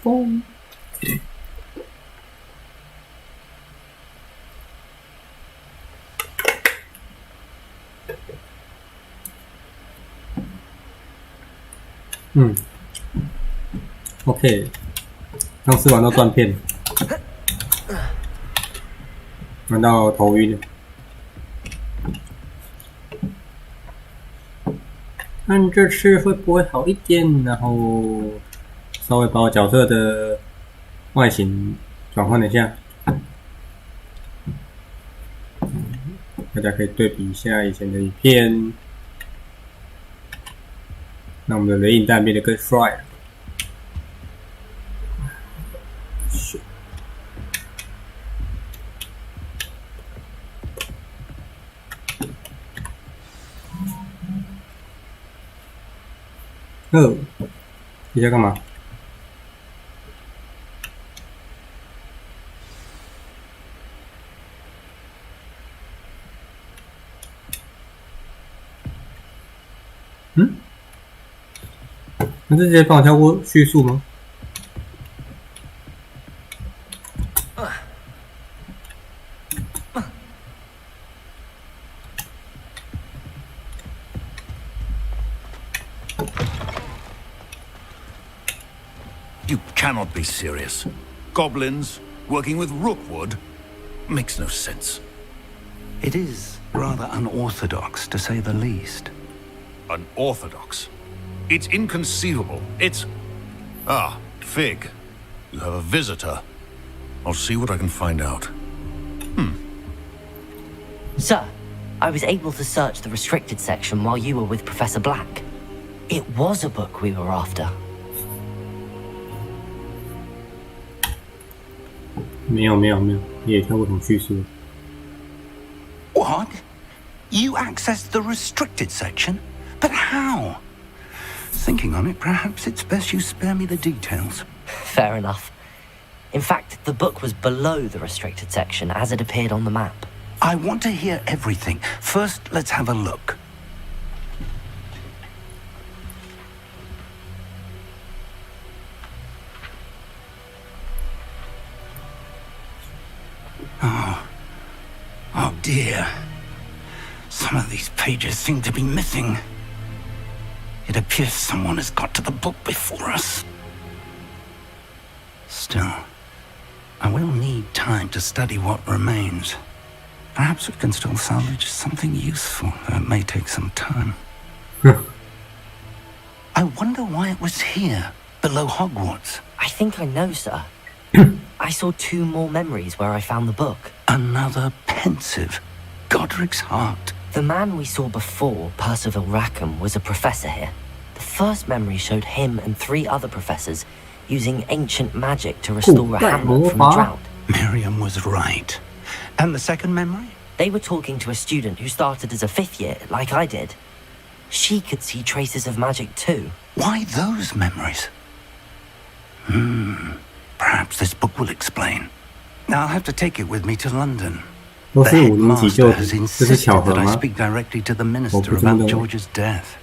风。OK， 刚吃完都断片了，玩到头晕了。看这次会不会好一点，然后稍微把我角色的外形转换了一下，大家可以对比一下以前的影片，让我们的雷影弹变得更帅了。你在干嘛？那直接帮我跳过叙述吗？You cannot be serious. Goblins working with Rookwood makes no sense. It is rather unorthodox, to say the least. Unorthodox? It's inconceivable. It's... Ah, Fig. You have a visitor. I'll see what I can find out. Sir, I was able to search the restricted section while you were with Professor Black. It was a book we were after. 没有，你也跳过什么叙述 What? You accessed the restricted section? But how? Thinking on it, perhaps it's best you spare me the details. Fair enough. In fact, the book was below the restricted section as it appeared on the map. I want to hear everything. First, let's have a look. Oh dear. Some of these pages seem to be missing. It appears someone has got to the book before us. Still, I will need time to study what remains. Perhaps we can still salvage something useful, though it may take some time. I wonder why it was here, below Hogwarts. I think I know, sir. I saw 2 more memories where I found the book. Another pensive. Godric's heart. The man we saw before, Percival Rackham, was a professor here. The first memory showed him and 3 other professors using ancient magic to restore a hamlet from a drought. Miriam was right. And the second memory? They were talking to a student who started as a 5th year, like I did. She could see traces of magic too. Why those memories? Perhaps this book will explain. I'll have to take it with me to London. The headmaster has insisted that I speak directly to the minister about George's death.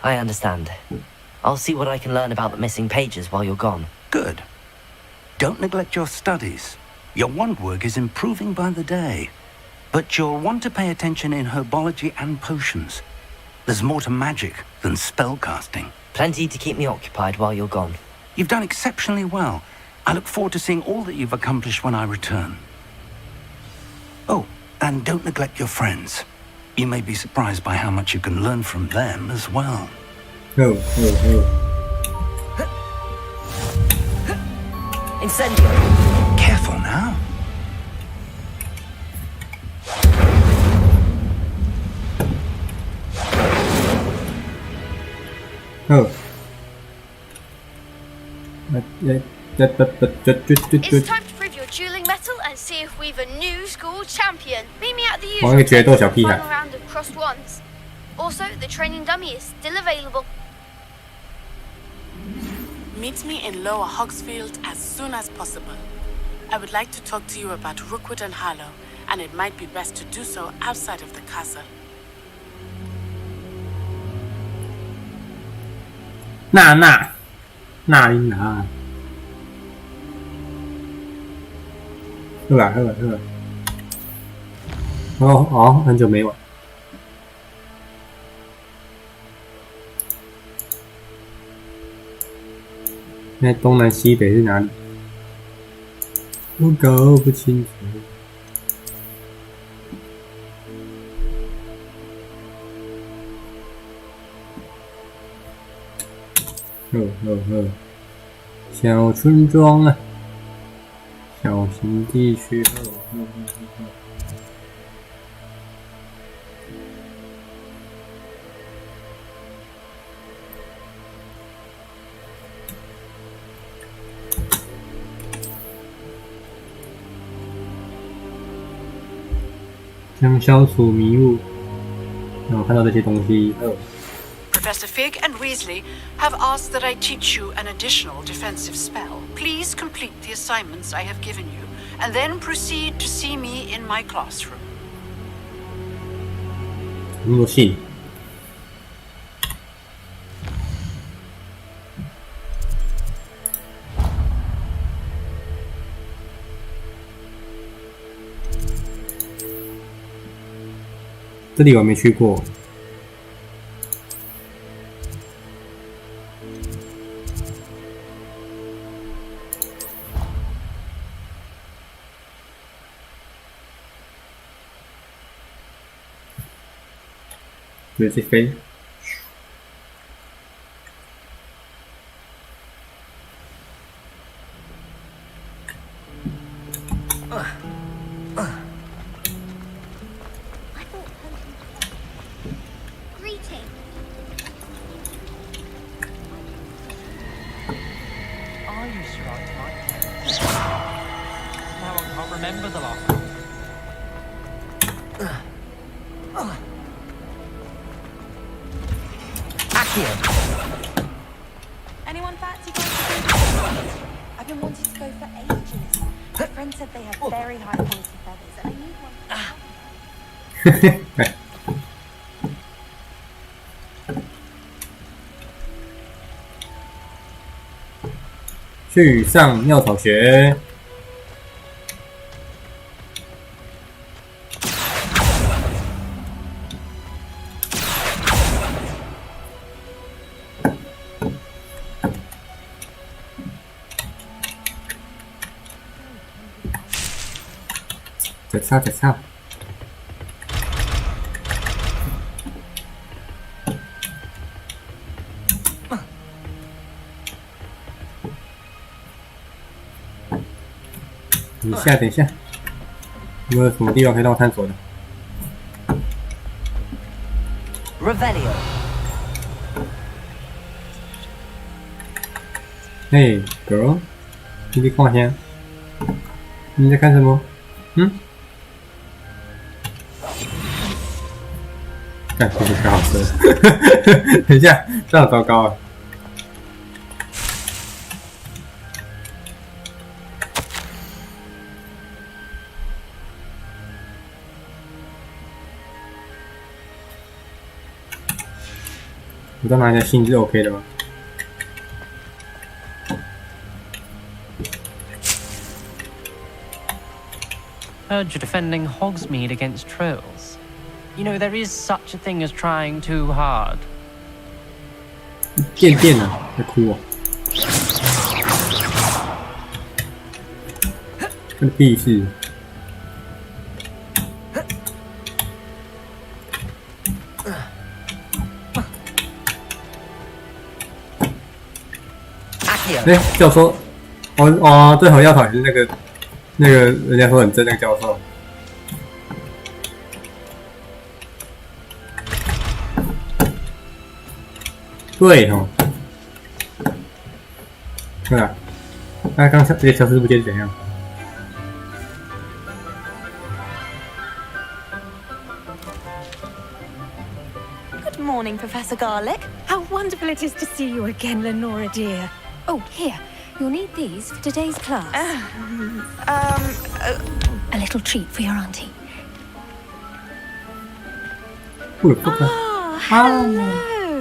I understand. I'll see what I can learn about the missing pages while you're gone. Good. Don't neglect your studies. Your wand work is improving by the day. But you'll want to pay attention in herbology and potions. There's more to magic than spellcasting. Plenty to keep me occupied while you're gone. You've done exceptionally well. I look forward to seeing all that you've accomplished when I return. Oh, and don't neglect your friends. You may be surprised by how much you can learn from them as well. Incendio! Careful now. It's time to prove your dueling mettle and see if we've a new school champion. Meet me at the usual final round of crossed wands. Also, the training dummy is still available. Meet me in Lower Hogsfield as soon as possible. I would like to talk to you about Rookwood and Harlow, and it might be best to do so outside of the castle. 那琳达，喝吧。哦，很久没玩。现在东南西北是哪里？我搞不清楚。小村庄啊，小型地区。将消除迷雾。让我看到这些东西。Professor Fig and Weasley have asked that I teach you an additional defensive spell. Please complete the assignments I have given you, and then proceed to see me in my classroom. 那么多信。这里我没去过。直接飞。Anyone fancy going to go? I've been wanting to go for ages. My friend said they have very high quality feathers, and I need one. 去上妙草学。在唱。等一下，有没有什么地方可以让我探索的 ？Revelio。Hey girl， 你看先，你在看什么？干，这个可好吃了。等一下，这样糟糕啊！我再拿一下信是 OK 的吗？ Heard you're defending Hogsmeade against trolls. You know, there is such a thing as trying too hard. 电啊，在哭哦！这个屁事！教授，最后要考是那个人家说很正那个教授。对哦，对啊，那刚这些消失不见是怎样？ Good morning, Professor Garlick. How wonderful it is to see you again, Lenora dear. Oh, here, you'll need these for today's class. A little treat for your auntie. Who the fuck? Hello.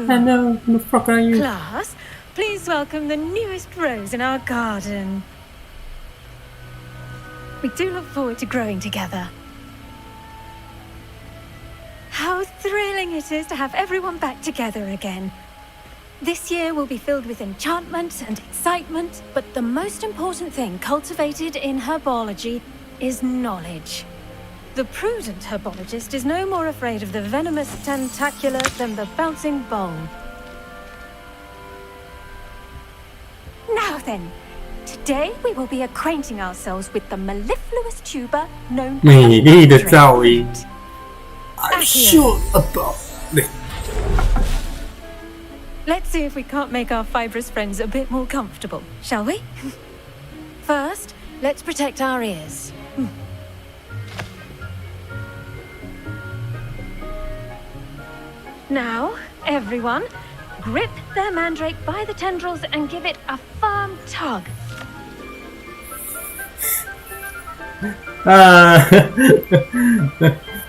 Hello, who the fuck are you? Class, please welcome the newest rose in our garden. We do look forward to growing together. How thrilling it is to have everyone back together again. This year will be filled with enchantment and excitement, but the most important thing cultivated in herbology is knowledge. The prudent herbologist is no more afraid of the venomous tentacula than the bouncing bulb. Now then, today we will be acquainting ourselves with the mellifluous tuber known as 美丽的噪音 I'm sure about it. Let's see if we can't make our fibrous friends a bit more comfortable, shall we? First, let's protect our ears. Now, everyone, grip their mandrake by the tendrils and give it a firm tug.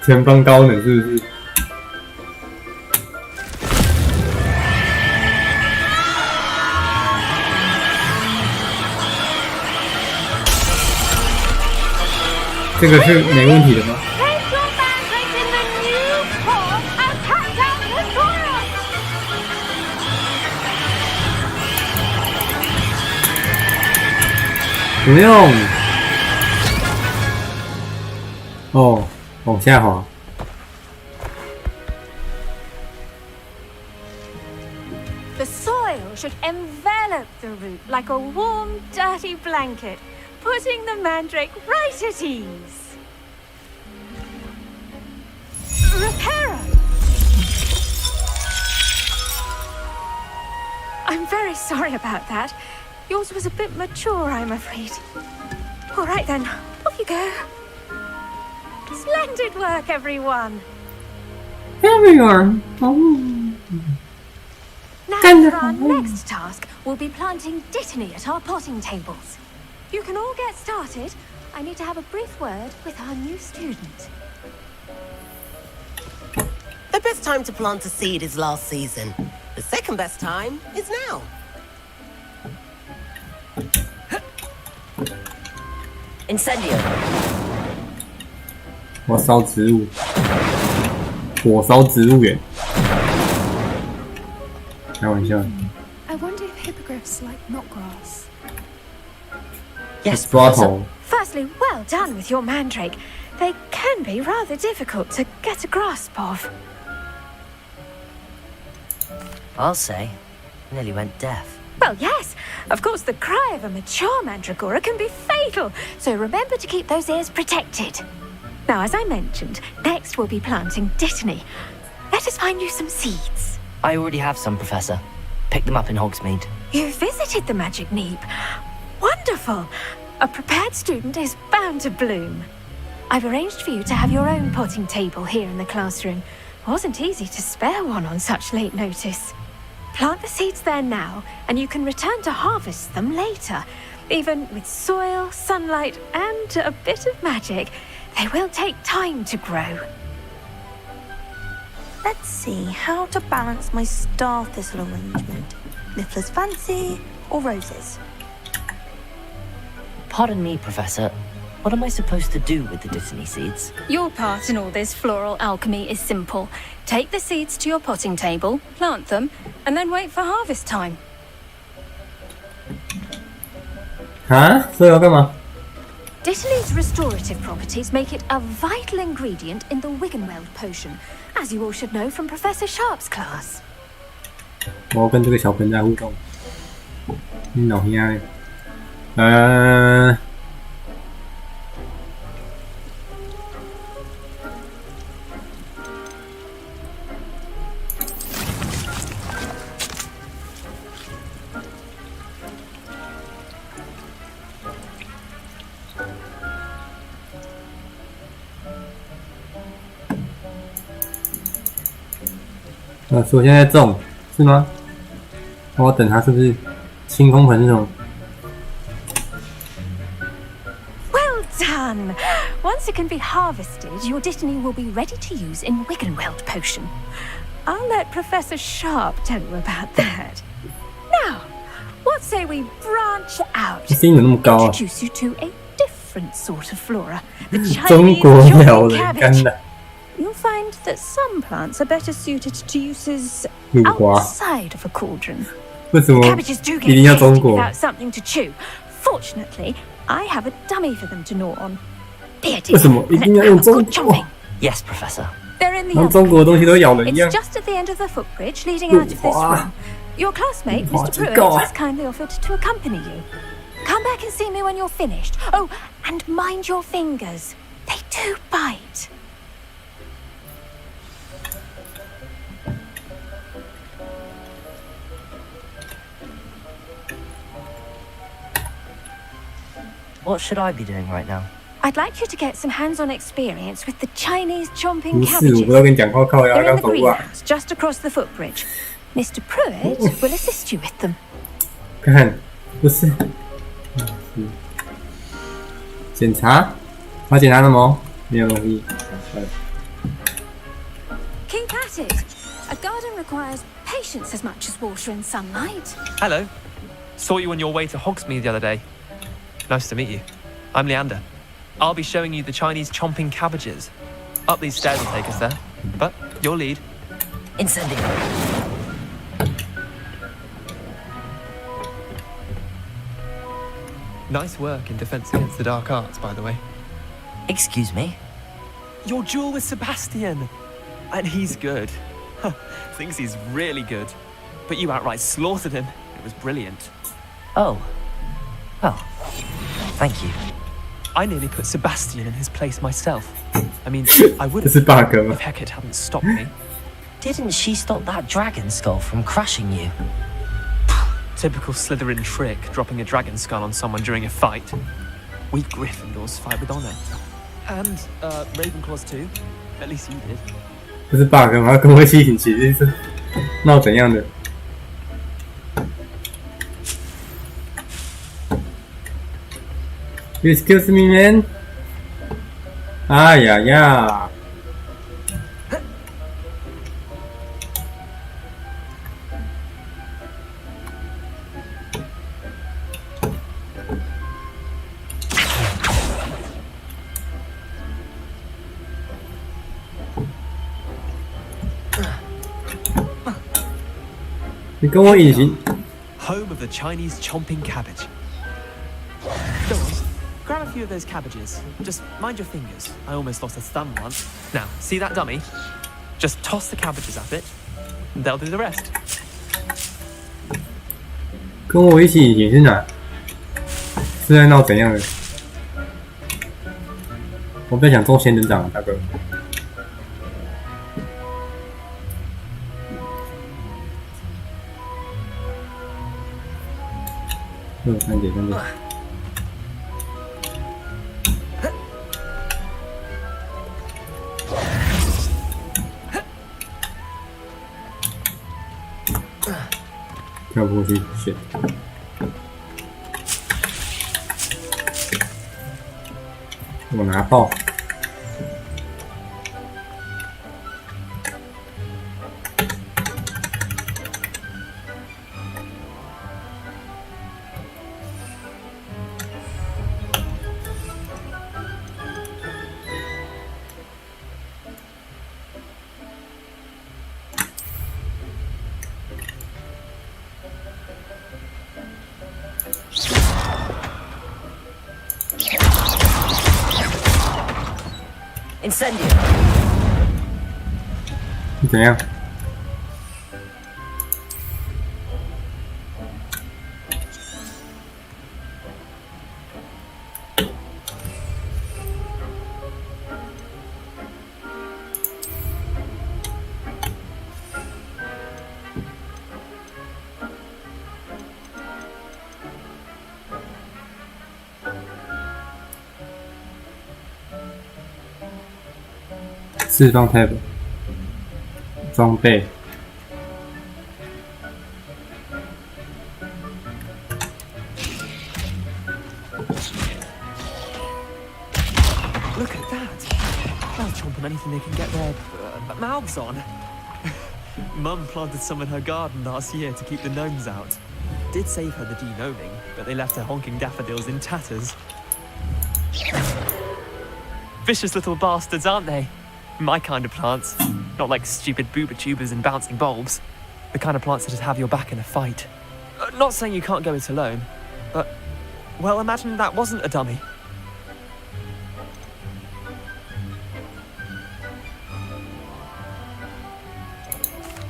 前方高冷是不是？这个是没问题的吗？不用。哦，往下滑。The soil should envelop the root like a warm, dirty blanket, putting the mandrake right at ease. Reparo! I'm very sorry about that. Yours was a bit mature, I'm afraid. All right then, off you go. Splendid work, everyone. Everyone. Oh. Now for our next task, we'll be planting dittany at our potting tables. You can all get started. I need to have a brief word with our new student. The best time to plant a seed is last season. The second best time is now. Incendio. 我烧植物，火烧植物园。开玩笑。I wonder if hippogriffs like knotgrass. Yes, Professor. Firstly, well done with your mandrake. They can be rather difficult to get a grasp of. I'll say, nearly went deaf. Well, yes. Of course, the cry of a mature mandragora can be fatal, so remember to keep those ears protected. Now, as I mentioned, next we'll be planting dittany. Let us find you some seeds. I already have some, Professor. Picked them up in Hogsmeade. You visited the Magic Neep. Wonderful. A prepared student is bound to bloom. I've arranged for you to have your own potting table here in the classroom. Wasn't easy to spare one on such late notice. Plant the seeds there now, and you can return to harvest them later. Even with soil, sunlight, and a bit of magic, they will take time to grow. Let's see how to balance my star thistle arrangement. Niffler's fancy or roses? Pardon me, Professor. What am I supposed to do with the dittany seeds? Your part in all this floral alchemy is simple. Take the seeds to your potting table, plant them, and then wait for harvest time. 啊？所以要干嘛？ Dittany's restorative properties make it a vital ingredient in the Wiggenweld potion, as you all should know from Professor Sharp's class. 我要跟这个小盆栽互动。你脑兄弟。所以我现在种是吗？我等它是不是清空盆这种？ Well done! Once it can be harvested, your dittany will be ready to use in Wiggenweld potion. I'll let Professor Sharp tell you about that. Now, What say we branch out? 声音怎么那么高啊？ Introduce you to a different sort of flora. The 中 Chinese 国鸟 chopping 人干 cabbage. 的 You'll find that some plants are better suited to uses 鲁华， outside of a cauldron. 为什么 Cabbages do 一 get 定要中 tasty 国？ without something to chew. Fortunately, I have a dummy for them to gnaw on. Here, 为什么一定要用中 Good 国？ chomping. Yes, Professor. They're in the 然后 oven. 中国的东西都咬人一 It's 样。 just at the end of the footbridge leading out of this room. Your classmate, Mr. Pruitt, has kindly offered to accompany you. Come back and see me when you're finished. Oh, and mind your fingers. They do bite. What should I be doing right now? I'd like you to get some hands-on experience with the Chinese chomping 不是，我不 cabbages. 知道跟你讲话靠腰， They're 刚 in the 走过来。 greenhouse just across the footbridge. Mr. Pruitt will assist you with them. 看，不是，检查，要检查什么？没有东西。 Keep at it. A garden requires patience as much as water and sunlight. Hello. Saw you on your way to Hogsmeade the other day. Nice to meet you. I'm Leander. I'll be showing you the Chinese chomping cabbages. Up these stairs will take us there. But your lead. Incendio. Nice work in Defense Against the Dark Arts, by the way. Excuse me? Your duel with Sebastian. And he's good. Thinks he's really good. But you outright slaughtered him. It was brilliant. Oh. Well, thank you. I nearly put Sebastian in his place myself. I mean, I would 这是 bug 吗 if Hecate hadn't stopped me. Didn't she stop that dragon skull from crushing you? Typical Slytherin trick, dropping a dragon skull on someone during a fight. We Gryffindors fight with honor. And, Ravenclaws too. At least you did. 这是 bug 吗？要跟我一起引起这是闹怎样的？ Excuse me, man. 哎呀呀！你跟我隐形。 Home of the Chinese chomping cabbage. Go on, grab a few of those cabbages. Just mind your fingers. I almost lost a thumb once. Now, see that dummy? Just toss the cabbages at it, and they'll do the rest. 跟我一起隐形是哪？是在闹怎样的？我不要讲中仙人掌，大哥。3点3点。跳不过去，shit。我拿爆。Incendio. 你怎样？释放 tab 装备。Look at that! They'll chomp on anything they can get their mouths on. Mum planted some in her garden last year to keep the gnomes out. did save her the de-gnoming, but they left her honking daffodils in tatters. Vicious little bastards, aren't they? My kind of plants. Not like stupid booba tubers and bouncing bulbs. The kind of plants that'd have your back in a fight. Not saying you can't go it alone, but, well, imagine that wasn't a dummy.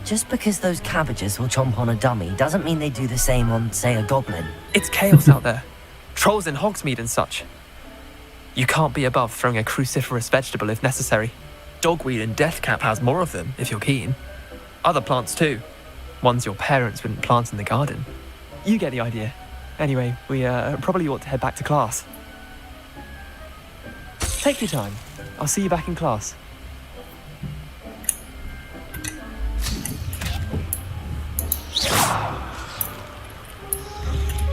Just because those cabbages will chomp on a dummy doesn't mean they do the same on, say, a goblin. It's chaos out there. Trolls in Hogsmeade and such. You can't be above throwing a cruciferous vegetable if necessary. Dogweed and deathcap has more of them, if you're keen. Other plants too. Ones your parents wouldn't plant in the garden. You get the idea. Anyway, we probably ought to head back to class. Take your time. I'll see you back in class.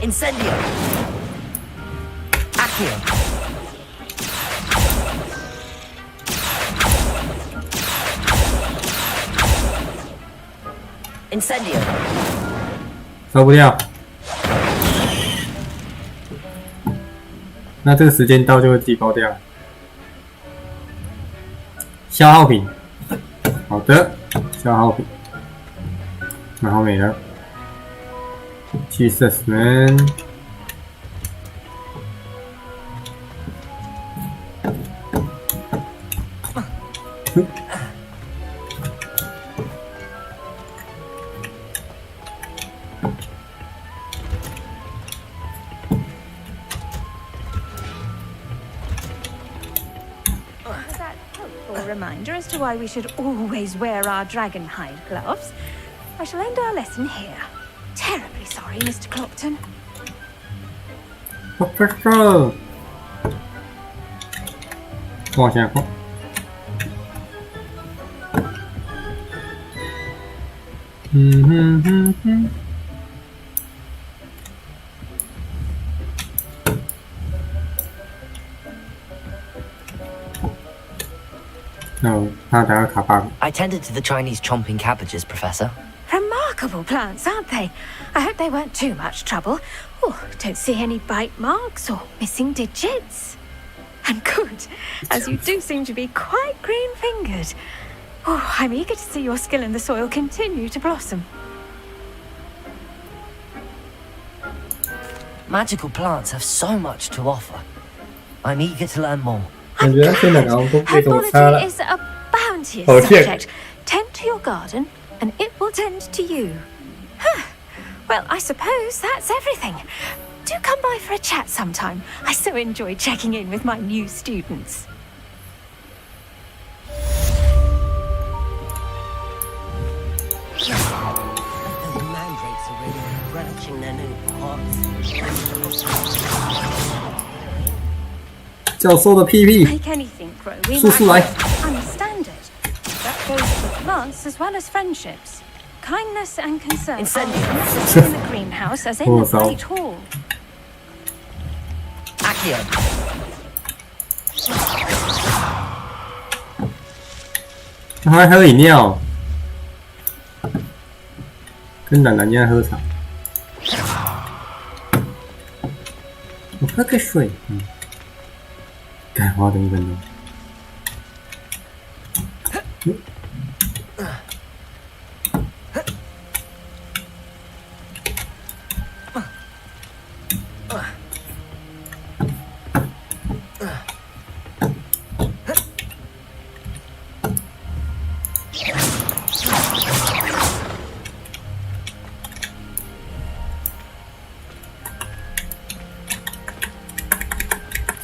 Incendio! Accio! Incendio! 烧不掉。那这个时间到就会自己爆掉。消耗品，好的，消耗品，然后没了。Jesus man。Reminder as to why we should always wear our dragon hide gloves. I shall end our lesson here. Terribly sorry, Mr. Clopton. Professor， 往前跑。No, I tended to the Chinese chomping cabbages, Professor. Remarkable plants, aren't they? I hope they weren't too much trouble. Oh, don't see any bite marks or missing digits. And good, as you do seem to be quite green-fingered. Oh, I'm eager to see your skill in the soil continue to blossom. Magical plants have so much to offer. I'm eager to learn more. Herbology is a bounteous subject. Tend to your garden, and it will tend to you. Well, I suppose that's everything. Do come by for a chat sometime. I so enjoy checking in with my new students. Those mandrakes are really relishing their new pots. 教授的屁屁， Make anything grow in 速速来！ unstandard. That goes for plants as well as friendships. Kindness and concern are as in the greenhouse as in the great hall. Accio. 他还喝饮料，跟奶奶一样喝茶。我喝个水，干，我要等1分钟。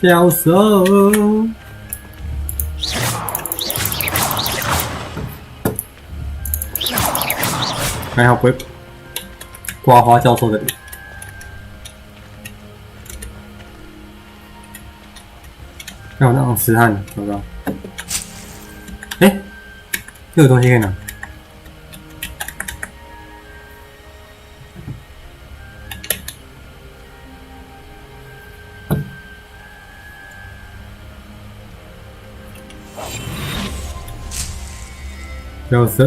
教授，还好不会刮花教授的脸。让我那种痴汉，找不到。这个东西可以拿。教授，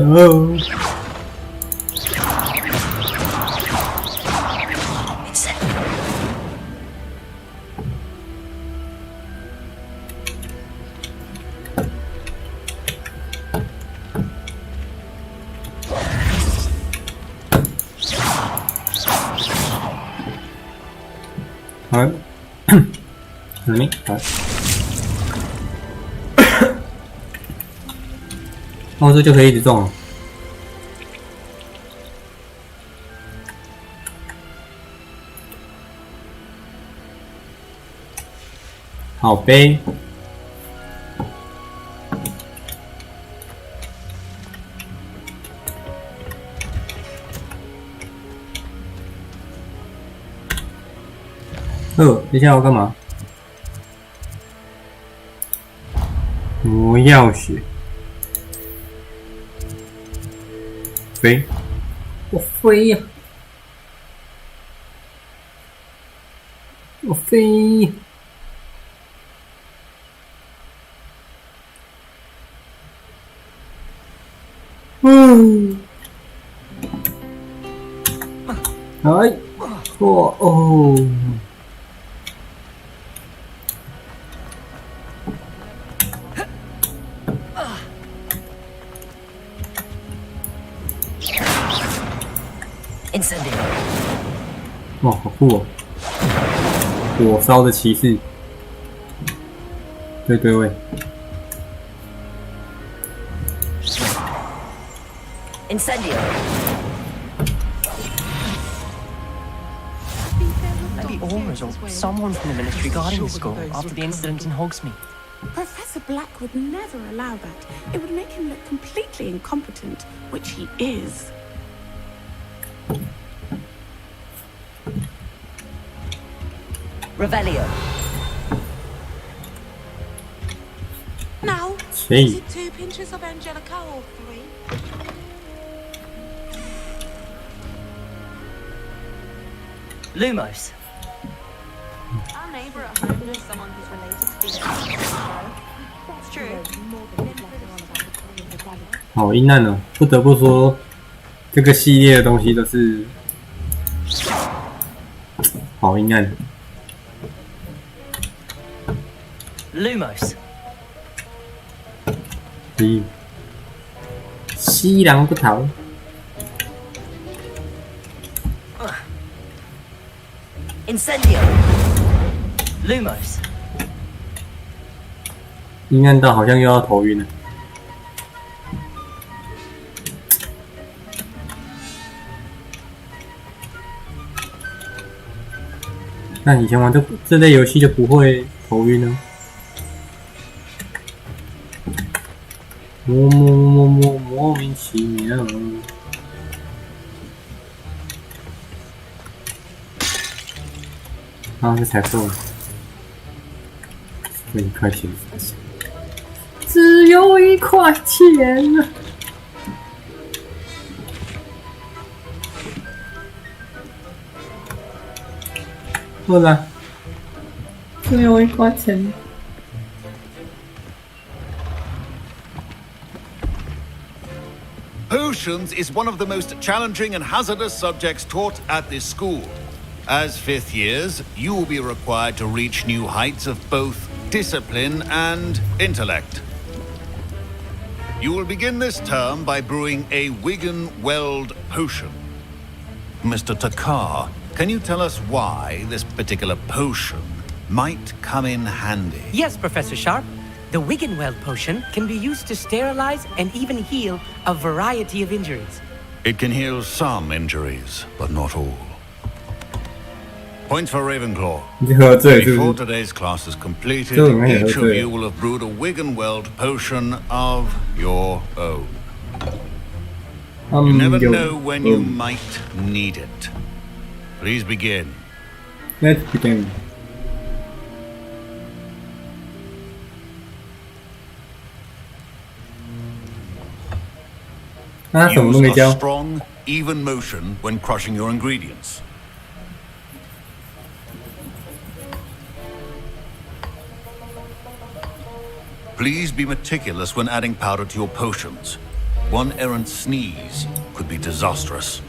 好，没好。哦，这就可以一直中了。好呗。等一下我干嘛？魔药学。飞，我飞呀！我飞！哎，错哦。哇，好酷哦！火烧的骑士，对位。Incendio. Maybe Ormuz or someone from the military guarding the school after the incident in Hogsmeade. Professor Black would never allow that. It would make him look completely incompetent, which he is. Revelio. Now, Hey. is it 2 pinches of Angelica or 3? Lumos. Our neighbour at home knows someone who's related to the hero. That's true. 好阴暗哦，不得不说，这个系列的东西都是好阴暗。Lumos. 西凉不逃。Incendio. Lumos. 阴暗到好像又要头晕了。那以前玩这类游戏就不会头晕了。莫名其妙。啊，这才够了，1块钱，只有1块钱啊！不然，只有1块钱。Potions is one of the most challenging and hazardous subjects taught at this school. As 5th years, you will be required to reach new heights of both discipline and intellect. You will begin this term by brewing a Wigan-Weld potion. Mr. Takar, can you tell us why this particular potion might come in handy? Yes, Professor Sharp. The Wigan-Weld potion can be used to sterilize and even heal a variety of injuries. It can heal some injuries, but not all. Points for Ravenclaw. Before today's class is completed, each of you will have brewed a Wigan-Weld potion of your own. You never know when you might need it. Please begin. Let's begin. Use a strong, even motion when crushing your ingredients. Please be meticulous when adding powder to your potions. One errant sneeze could be disastrous.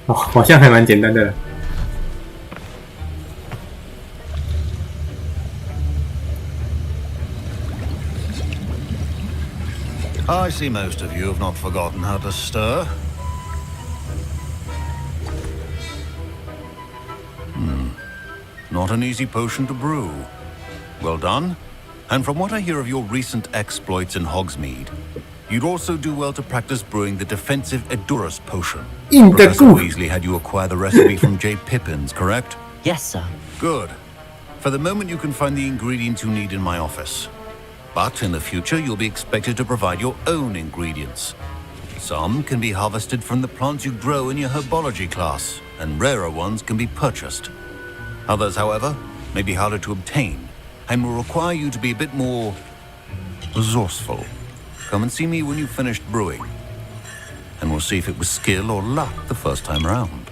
哦，好像还蛮简单的。I see most of you have not forgotten how to stir. Not an easy potion to brew. Well done. And from what I hear of your recent exploits in Hogsmeade, you'd also do well to practice brewing the defensive Edurus potion. Professor Weasley had you acquire the recipe from J. Pippin's, correct? Yes, sir. Good. For the moment, you can find the ingredients you need in my office. But in the future, you'll be expected to provide your own ingredients. Some can be harvested from the plants you grow in your herbology class, and rarer ones can be purchased. Others, however, may be harder to obtain, and will require you to be a bit more resourceful. Come and see me when you've finished brewing, and we'll see if it was skill or luck the first time around.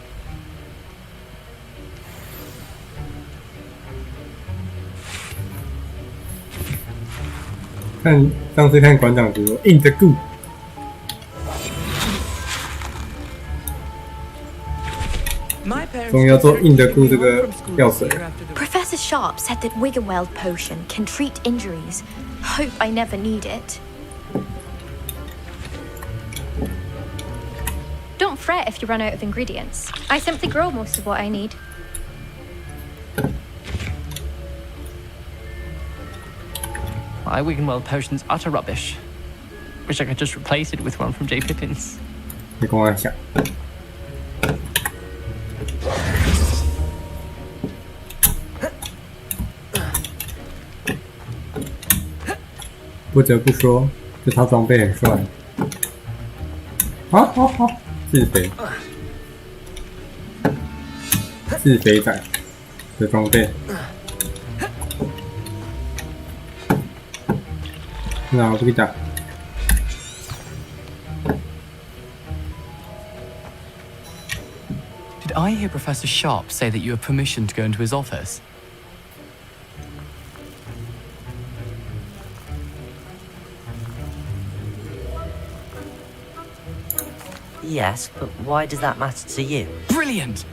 看上次看馆长读 in the good， 终于要做 in the good 这个药水。Professor Sharp said that Wiggenweld potion can treat injuries. Hope I never need it. Don't fret if you run out of ingredients. I simply grow most of what I need. My Wiggenweld potion's utter rubbish. Wish I could just replace it with one from J. Pippin's. 你跟我想，不得不说，这套装备很帅。好，自肥仔的装备。那我不给你讲。 Did I hear Professor Sharp say that you have permission to go into his office? Yes, but why does that matter to you? Brilliant!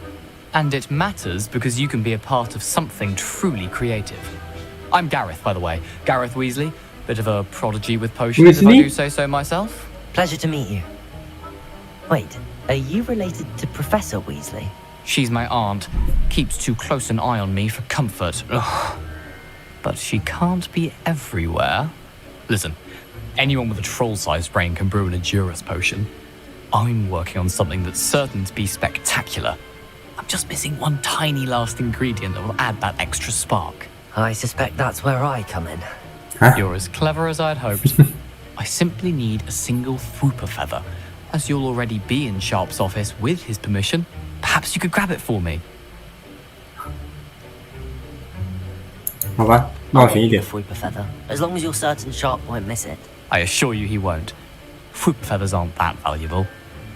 And it matters because you can be a part of something truly creative. I'm Gareth, by the way. Gareth Weasley. Bit of a prodigy with potions, if I do say so myself. Pleasure to meet you. Wait, are you related to Professor Weasley? She's my aunt. Keeps too close an eye on me for comfort. Ugh. But she can't be everywhere. Listen, anyone with a troll-sized brain can brew an Edurus potion. I'm working on something that's certain to be spectacular. I'm just missing one tiny last ingredient that will add that extra spark. I suspect that's where I come in. Huh? You're as clever as I'd hoped. I simply need a single Fwooper feather. As you'll already be in Sharp's office with his permission, perhaps you could grab it for me. 好吧，冒险一点。 Fwooper feather, as long as you're certain Sharp won't miss it. I assure you he won't. Fwooper feathers aren't that valuable.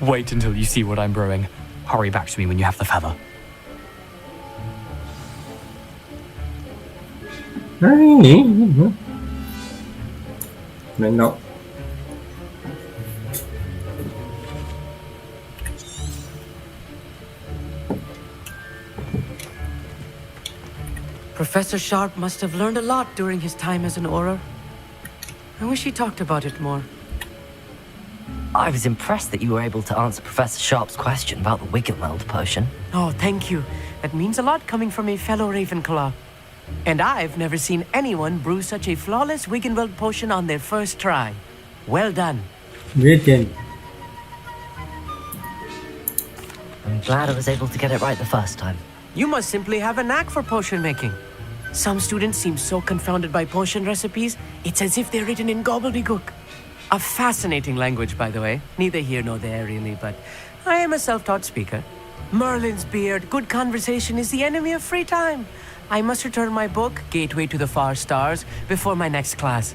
Wait until you see what I'm brewing. Hurry back to me when you have the feather. 难道 Professor Sharp must have learned a lot during his time as an Auror. I wish he talked about it more. I was impressed that you were able to answer Professor Sharp's question about the Wiggenweld potion. Oh, thank you. That means a lot coming from a fellow Ravenclaw. And I've never seen anyone brew such a flawless Wiggenweld potion on their first try. Well done. Written. I'm glad I was able to get it right the first time. You must simply have a knack for potion making. Some students seem so confounded by potion recipes, it's as if they're written in gobbledygook. A fascinating language, by the way. Neither here nor there, really, but I am a self-taught speaker. Merlin's beard, good conversation is the enemy of free time. I must return my book, Gateway to the Far Stars, before my next class.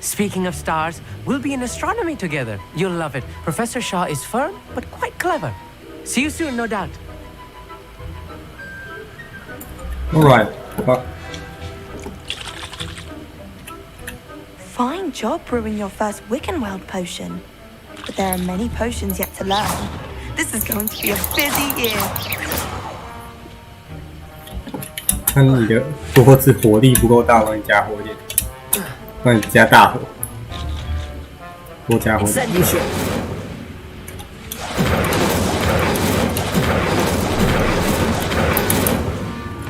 Speaking of stars, we'll be in astronomy together. You'll love it. Professor Shaw is firm, but quite clever. See you soon, no doubt. Alright. Fine job brewing your first Wiggenweld potion. But there are many potions yet to learn. This is going to be a busy year. 看你的脖子火力不够大，帮你加火一点，帮你加大火，多加火。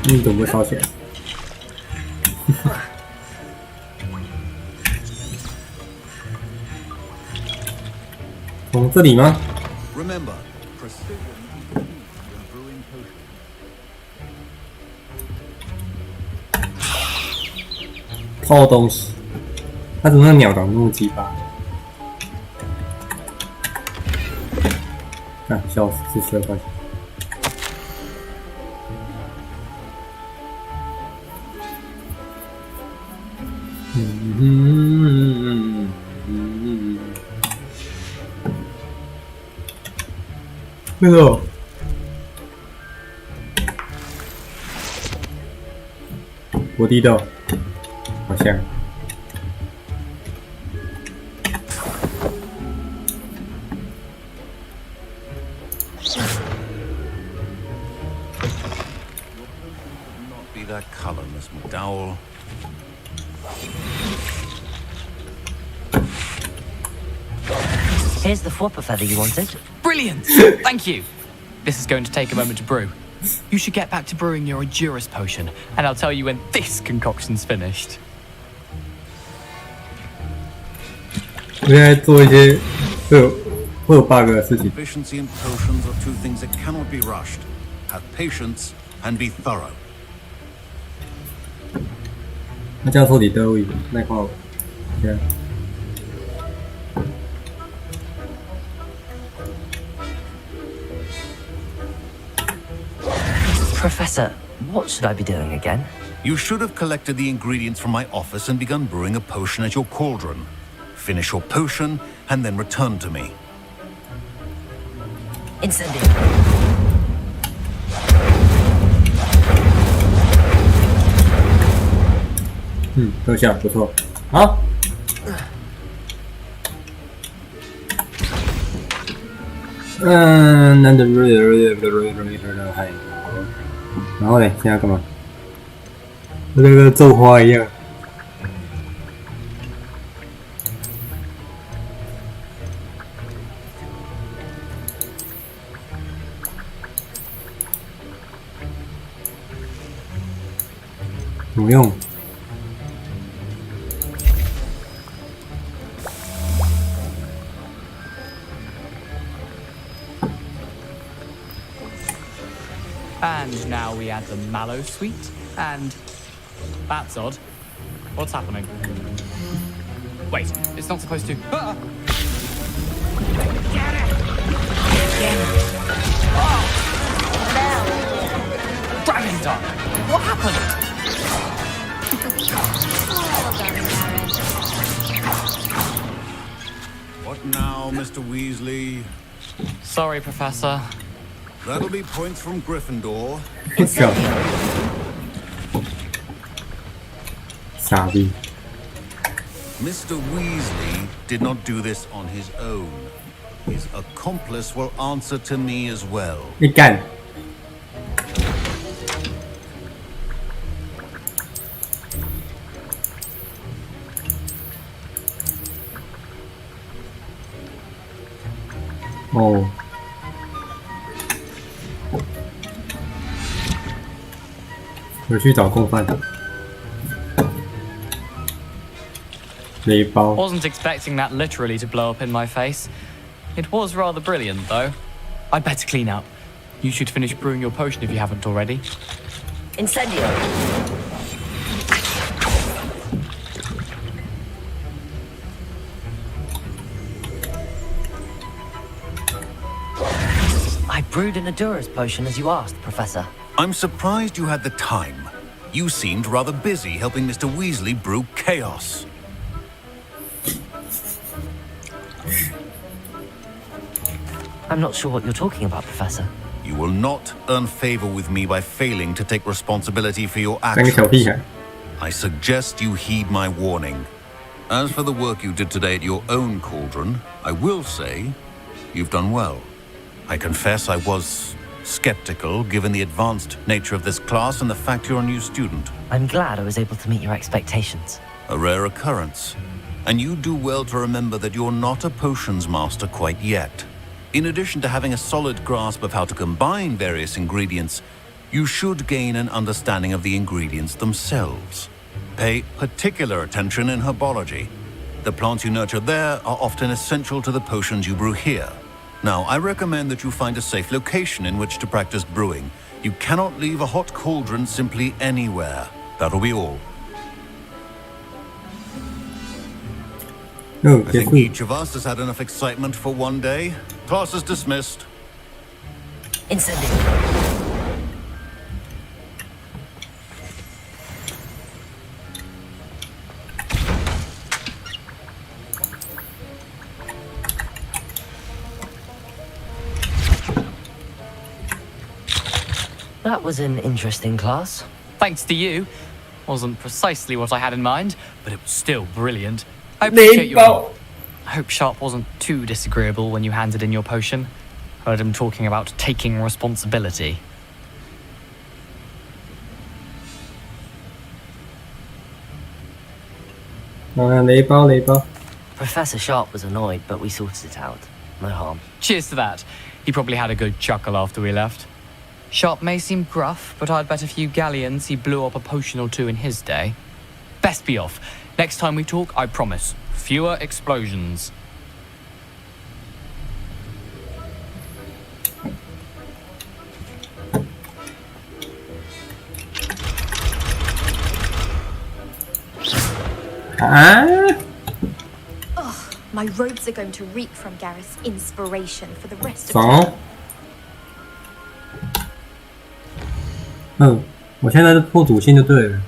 你怎么会烧起来？从这里吗？ Remember, precision is key when brewing potions. 偷东西，他怎么那鸟长那么鸡巴？看，笑死，42块钱。那个我地豆，好像。Not be that color, Miss McDowell. Here's the flopper feather you wanted. Brilliant! Thank you. This is going to take a moment to brew. You should get back to brewing your Endurance potion, and I'll tell you when this concoction's finished. 我现在做一些会有 bug 的事情。 Efficiency and potions are two things that cannot be rushed. Have patience and be thorough. 那这样抽底都有那块，对啊。 Professor, what should I be doing again? You should have collected the ingredients from my office and begun brewing a potion at your cauldron. Finish your potion and then return to me. Incendio. 特效不错，好。难得嗨。然后呢？现在干嘛？和那个咒花一样。怎么用？ And now we add the mallow sweet, and that's odd. What's happening? Wait, it's not supposed to. Ah! Get it! Oh! Dragon Dog! What happened? What now, Mr. Weasley? Sorry, Professor. That'll be points from Gryffindor. Let's go. Savvy. Mr. Weasley did not do this on his own. His accomplice will answer to me as well. 你干。哦。 我去找共犯。雷包。 Wasn't expecting that literally to blow up in my face. It was rather brilliant, though. I'd better clean up. You should finish brewing your potion if you haven't already. Incendio. I brewed an Endurance potion as you asked, Professor. I'm surprised you had the time. You seemed rather busy helping Mr. Weasley brew chaos. I'm not sure what you're talking about, Professor. You will not earn favor with me by failing to take responsibility for your actions. I suggest you heed my warning. As for the work you did today at your own cauldron, I will say you've done well. I confess I was skeptical given the advanced nature of this class and the fact you're a new student. I'm glad I was able to meet your expectations. A rare occurrence. And you do well to remember that you're not a potions master quite yet. In addition to having a solid grasp of how to combine various ingredients, you should gain an understanding of the ingredients themselves. Pay particular attention in herbology. The plants you nurture there are often essential to the potions you brew here. Now, I recommend that you find a safe location in which to practice brewing. You cannot leave a hot cauldron simply anywhere. That'll be all. I think each of us has had enough excitement for one day. Class is dismissed. Incendiary. That was an interesting class. Thanks to you. Wasn't precisely what I had in mind, but it was still brilliant. I appreciate your help. I hope Sharp wasn't too disagreeable when you handed in your potion. Heard him talking about taking responsibility. Professor Sharp was annoyed, but we sorted it out. No harm. Cheers to that. He probably had a good chuckle after we left. Sharp may seem gruff, but I'd bet a few galleons he blew up a potion or two in his day. Best be off. Next time we talk, I promise, fewer explosions. Ugh, my robes are going to reek from Gareth's inspiration for the rest of time. 我现在是破主线就对了，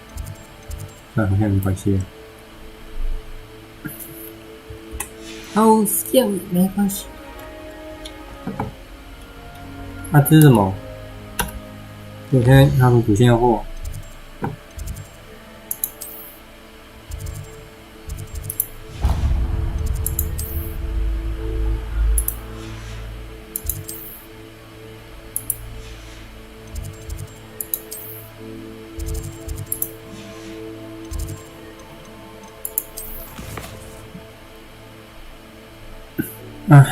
好像没关系。好像没关系。啊，这是什么？我现在拿出主线的货。唉。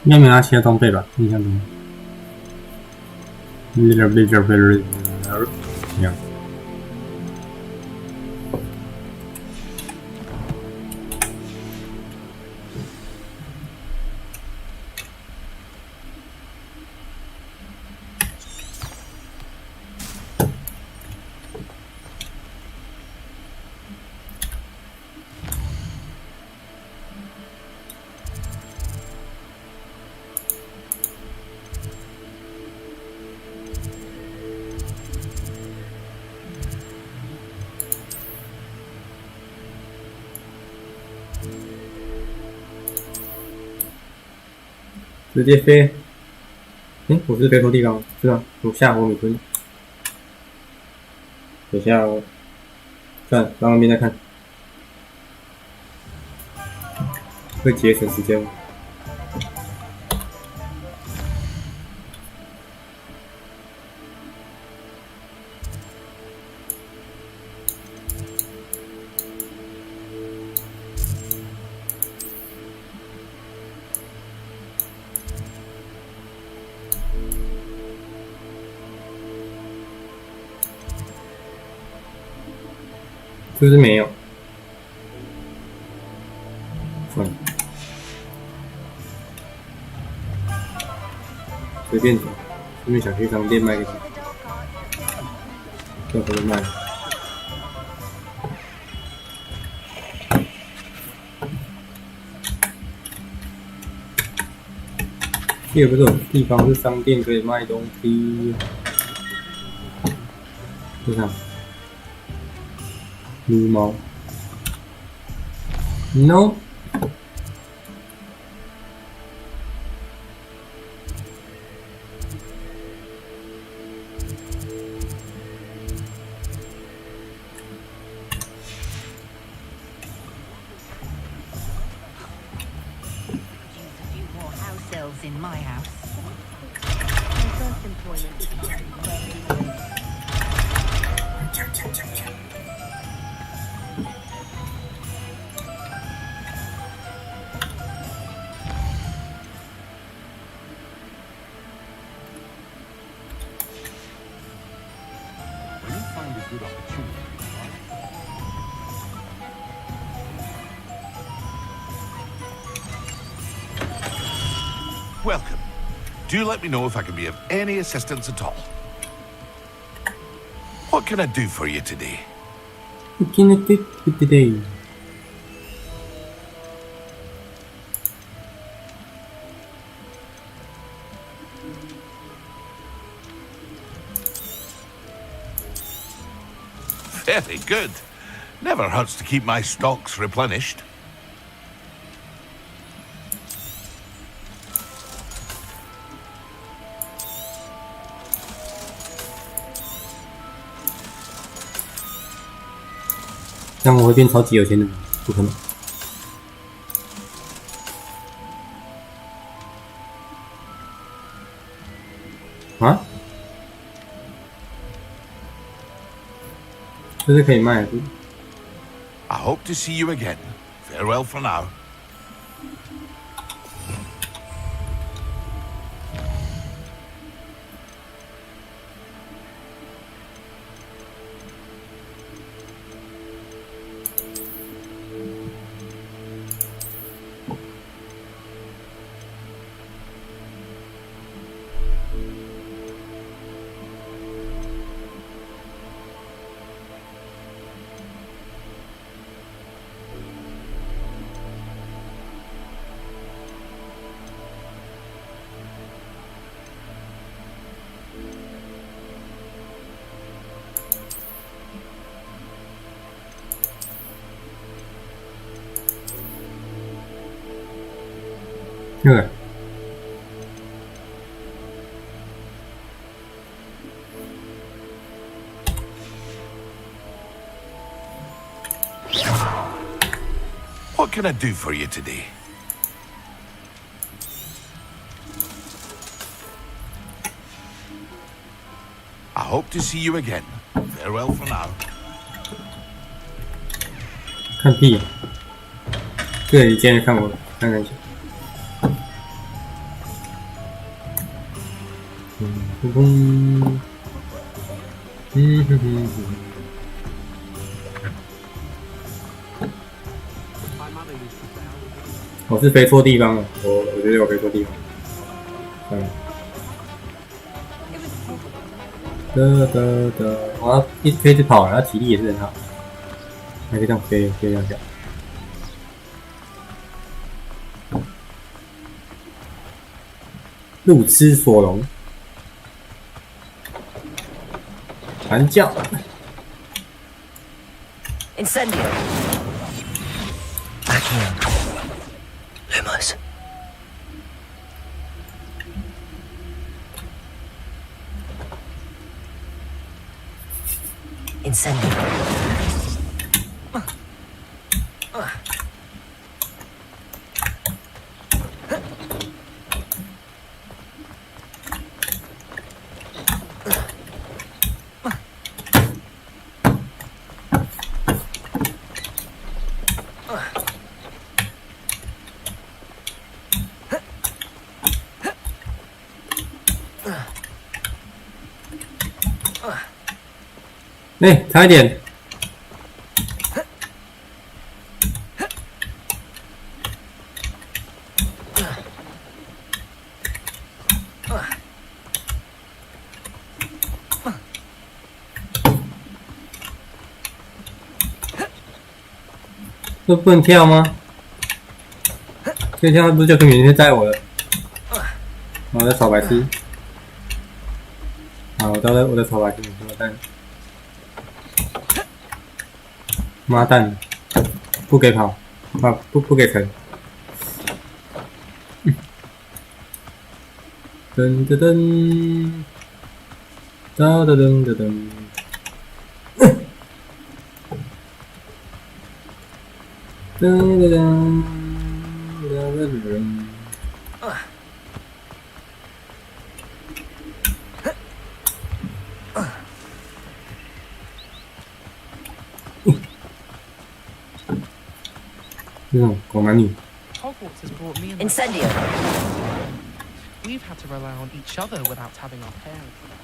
应该没拿其他装备吧？印象中。一样。直接飞，我是飞错地方了，是吧？我下火米吞，等下哦，算了，到那边再看，会节省时间吗？是不是没有？算了，随便走，顺便想去商店卖给他，要不就卖了。这也不是有地方是商店可以卖东西，就这样。撸猫 ，no。In my house. My first employment is when you find a good opportunity, Welcome. Do let me know if I can be of any assistance at all. What can I do for you today? What can I do for today? Very good. Never hurts to keep my stocks replenished. 这样我会变超级有钱的吗？不可能。啊？这是可以卖的。I hope to see you again. Farewell for now. 对。What can I do for you today? I hope to see you again. Farewell for now. 看屁啊！对，你今天看我看看一下。哼哼，哼哼哼。我是飞错地方了，我觉得我飞错地方。我要一直飞着跑，然后体力也是很好，还可以这样飞，这样跳。路痴索隆，传教。Incendio. Lumos. Incendio.差一点。这不能跳吗？可以跳，不是就可以明天载我了？我在炒白痴。好，我在炒白痴，你说蛋。妈蛋！不给跑，啊不给成。噔噔噔，噔噔噔噔噔。噔噔噔噔噔噔。这种狗男女。 Hogwarts has brought me and Incendio. We've had to rely on each other without having our parents around.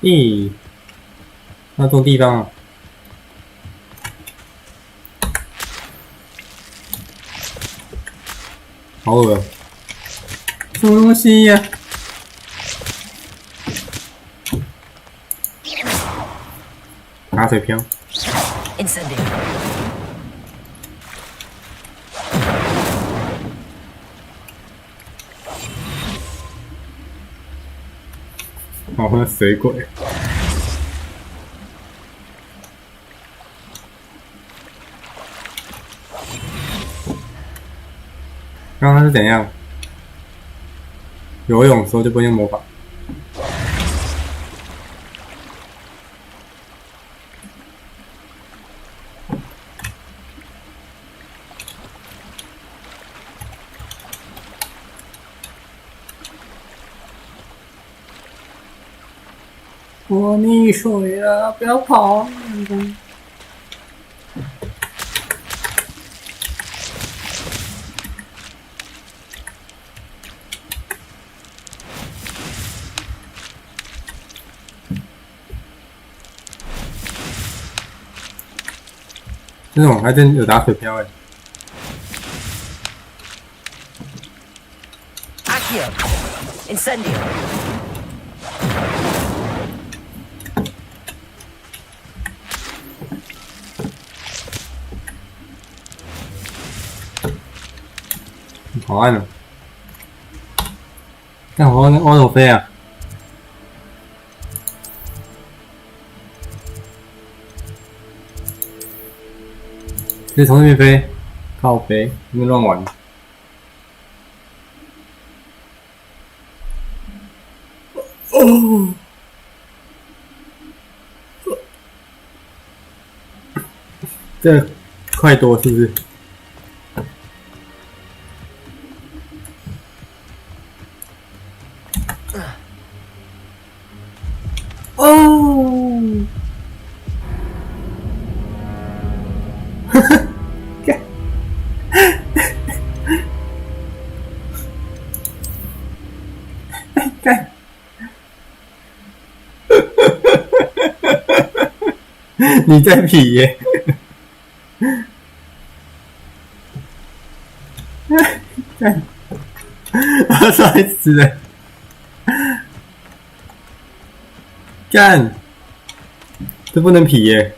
咦，那种地方啊，好恶，什么东西呀、打水漂。Incendio. 哦，那水鬼。刚刚他是怎样？游泳的时候就不用魔法。我溺水了，不要跑！这种还真有打水漂哎。Accio. Incendio. 好暗哦！干活往哪飞啊？可以从那边飞，靠飞，你们乱玩。哦，这快多是不是？哦，呵呵，干，干，你在皮耶？干，我操，死了！干，这不能皮耶！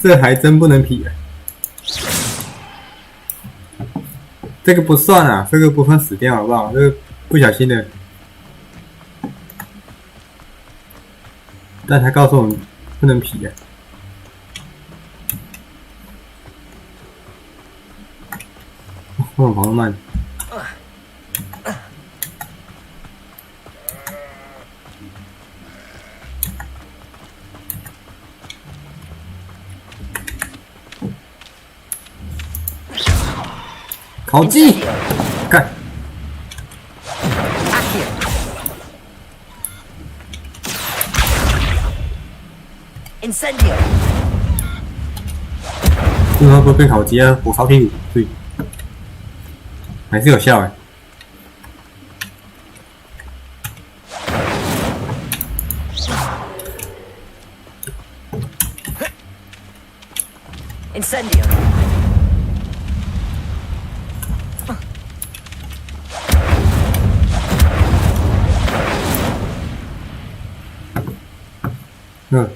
这还真不能皮耶！这个不算啊，这个不算死掉好不好？这个不小心的。但他告诉我们不能皮耶。我跑那么慢。烤鸡，干！ Incendio。为什么不变烤鸡啊？火烧屁股，对，还是有效哎。Incendio。 哦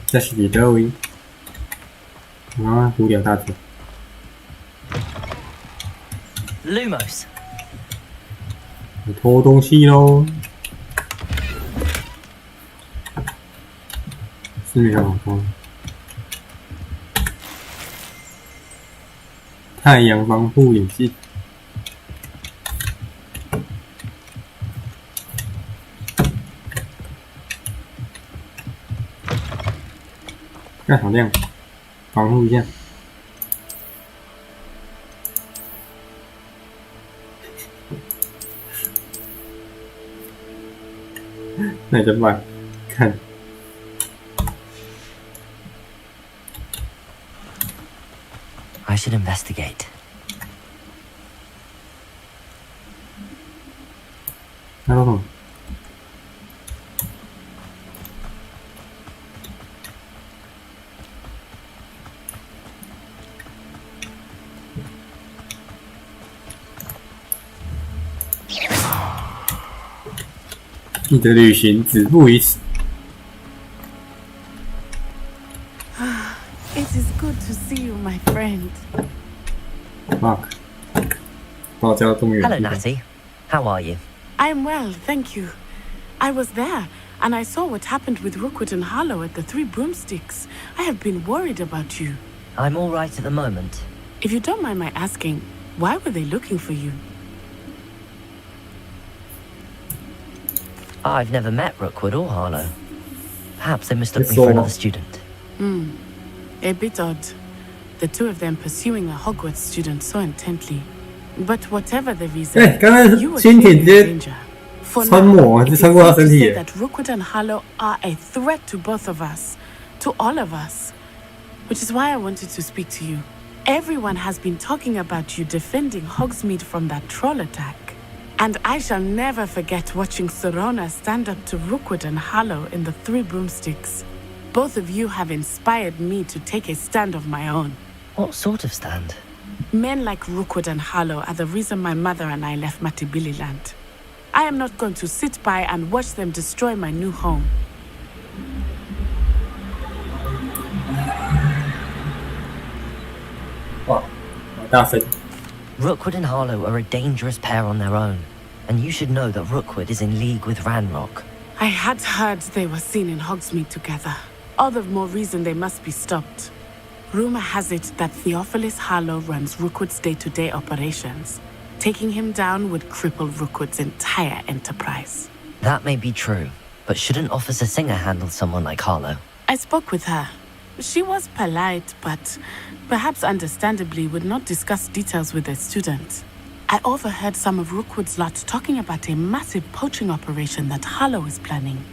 这是几多位？啊，无聊大嘴。Lumos， 你偷东西喽！市面上好多。太阳防护眼镜。看好亮，防护一下。那你怎么办？看。I should investigate. 那说什么？你的旅行止步于此。It is good to see you, my friend. Mark， 报交动员。Hello, Natty. How are you? I'm well, thank you. I was there, and I saw what happened with Rookwood and Harlow at the Three Broomsticks. I have been worried about you. I'm all right at the moment. If you don't mind my asking, why were they looking for you? I've never met Rookwood or Harlow. Perhaps they mistook me for another student. A bit odd. The two of them pursuing a Hogwarts student so intently. But whatever the reason, you were in danger. For now, it is safe to say that Rookwood and Harlow are a threat to both of us, to all of us. Which is why I wanted to speak to you. Everyone has been talking about you defending Hogsmeade from that troll attack. And I shall never forget watching Serona stand up to Rookwood and Harlow in the Three Broomsticks. Both of you have inspired me to take a stand of my own. What sort of stand? Men like Rookwood and Harlow are the reason my mother and I left Matibili Land. I am not going to sit by and watch them destroy my new home. Rookwood and Harlow are a dangerous pair on their own, and you should know that Rookwood is in league with Ranrock. I had heard they were seen in Hogsmeade together. All the more reason they must be stopped. Rumor has it that Theophilus Harlow runs Rookwood's day-to-day operations. Taking him down would cripple Rookwood's entire enterprise. That may be true, but shouldn't Officer Singer handle someone like Harlow? I spoke with her. She was polite, but perhaps understandably would not discuss details with a student. I overheard some of Rookwood's lot talking about a massive poaching operation that Harlow is planning.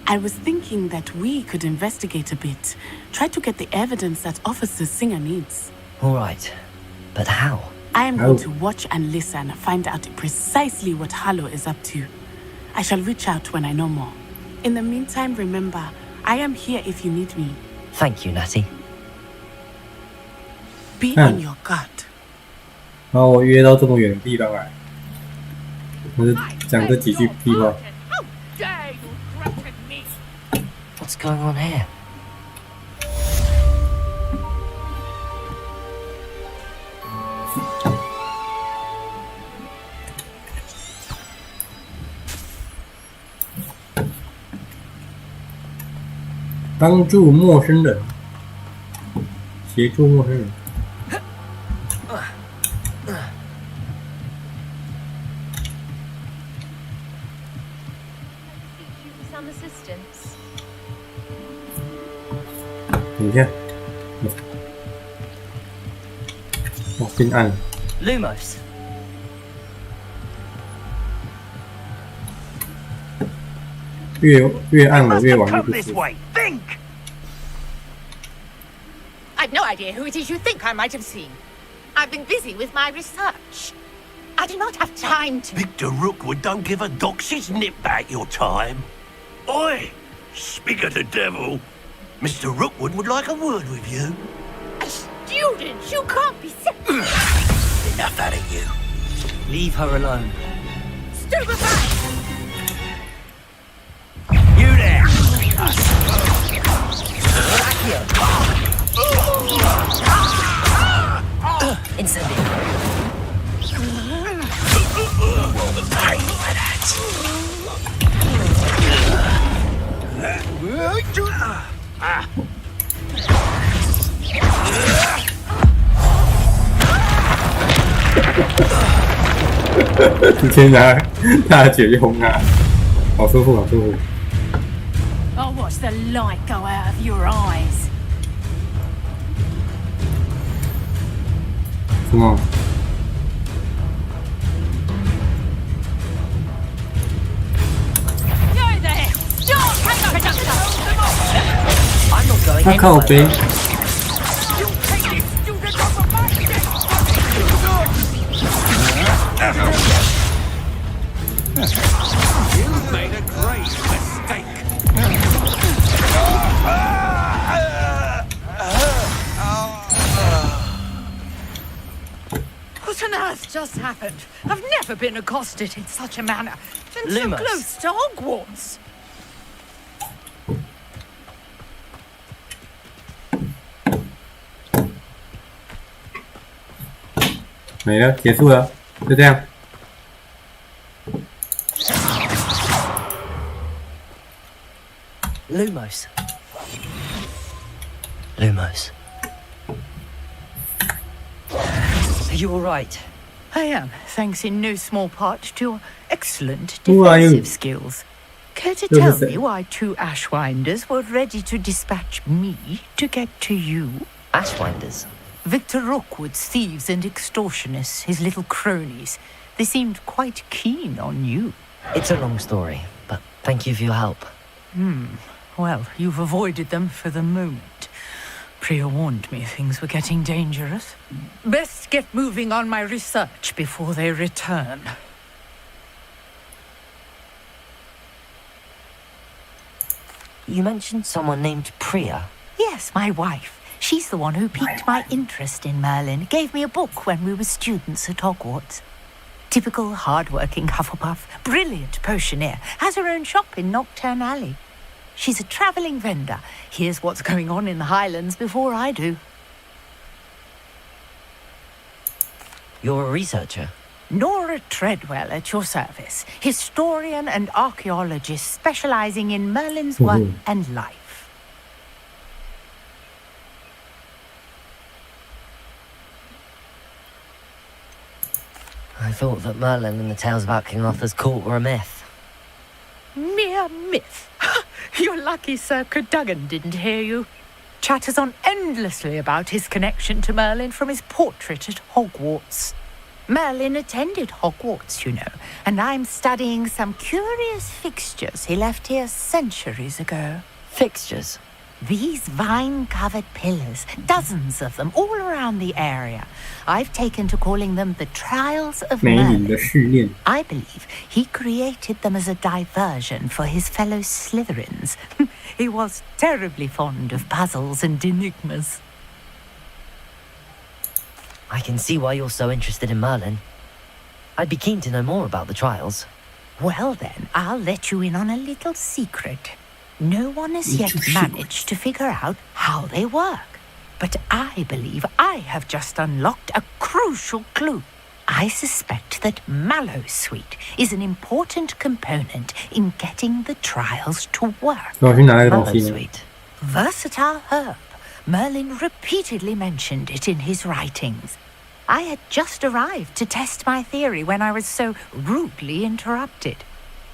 I was thinking that we could investigate a bit, try to get the evidence that Officer Singer needs. All right, but how? I am going to watch and listen, find out precisely what Harlow is up to. I shall reach out when I know more. In the meantime, remember, I am here if you need me. Thank you, Natty. Be on your guard. 然后我约到这么远的地方来，我就讲这几句屁话。What's going on here? "帮助陌生人，协助陌生人。Some assistance. 等一下，哦，变暗了。Lumos. 越暗我越往那边去。I've no idea who it is you think I might have seen. I've been busy with my research. I do not have time to... Victor Rookwood don't give a doxy's nip back your time. Oi! Speak of the devil. Mr. Rookwood would like a word with you. A student? You can't be... Enough out of you. Leave her alone. Stupefy! You there! Incendio. Pray for that. 直接拿大姐用啊，好舒服，好舒服。 I'll watch the light go out of your eyes. 什么？ Yo there! Stop! Hang up, conductor! I'm not going 他靠背。 You've made a great mistake. What on earth just happened? I've never been accosted in such a manner. And so Lumos. close to Hogwarts. 没了，结束了，就这样。 Lumos. Lumos. Are you alright? I am, thanks in no small part to your excellent Who are you? defensive skills. Care to tell me why 2 Ashwinders were ready to dispatch me to get to you? Ashwinders? Victor Rookwood's thieves and extortionists, his little cronies. They seemed quite keen on you. It's a long story, but thank you for your help. Well, you've avoided them for the moment. Priya warned me things were getting dangerous. Best get moving on my research before they return. You mentioned someone named Priya. Yes, my wife. She's the one who piqued my interest in Merlin. Gave me a book when we were students at Hogwarts. Typical hard-working Hufflepuff. Brilliant potioneer. Has her own shop in Nocturne Alley. She's a travelling vendor. Hears what's going on in the Highlands before I do. You're a researcher? Nora Treadwell at your service. Historian and archaeologist specialising in Merlin's work and life. I thought that Merlin and the tales about King Arthur's court were a myth. Mere myth. You're lucky Sir Cadogan didn't hear you. Chatters on endlessly about his connection to Merlin from his portrait at Hogwarts. Merlin attended Hogwarts, you know, and I'm studying some curious fixtures he left here centuries ago. Fixtures? These vine-covered pillars, dozens of them all around the area. I've taken to calling them the Trials of Merlin. I believe he created them as a diversion for his fellow Slytherins. He was terribly fond of puzzles and enigmas. I can see why you're so interested in Merlin. I'd be keen to know more about the trials. Well then, I'll let you in on a little secret. No one has yet managed to figure out how they work. But I believe I have just unlocked a crucial clue. I suspect that Mallowsweet is an important component in getting the trials to work. Mallowsweet. Versatile herb. Merlin repeatedly mentioned it in his writings. I had just arrived to test my theory when I was so rudely interrupted.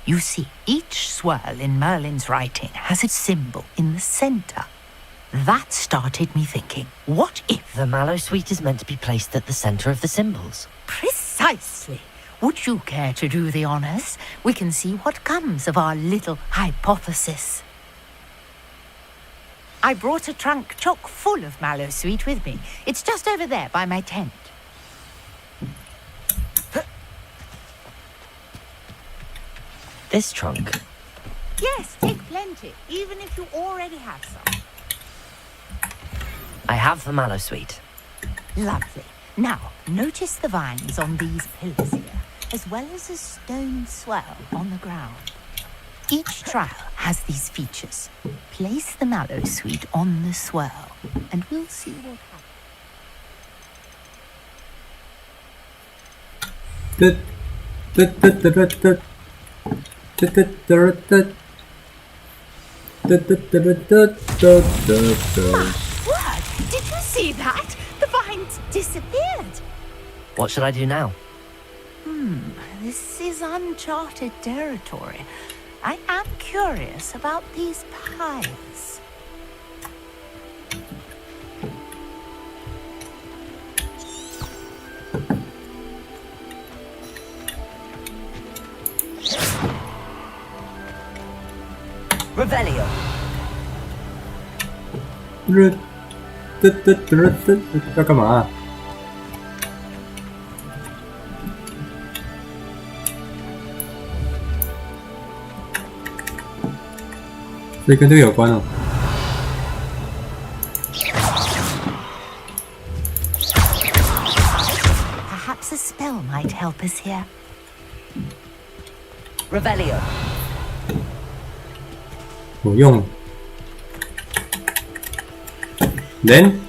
You see, each swirl in Merlin's writing has a symbol in the center. That started me thinking, what if... The Mallowsweet is meant to be placed at the center of the symbols. Precisely. Would you care to do the honors? We can see what comes of our little hypothesis. I brought a trunk chock full of Mallowsweet with me. It's just over there by my tent. This trunk? Yes, take plenty, even if you already have some. I have the Mallowsweet. Lovely. Now, notice the vines on these pillars here, as well as a stone swirl on the ground. Each trial has these features. Place the mallow sweet on the swirl, and we'll see what happens. What? Did you see that? The vines disappeared. What should I do now? This is uncharted territory. I am curious about these pies. Revelio. 要干嘛？所以跟这个有关哦。Perhaps a spell might help us here. Revelio. 有用。人。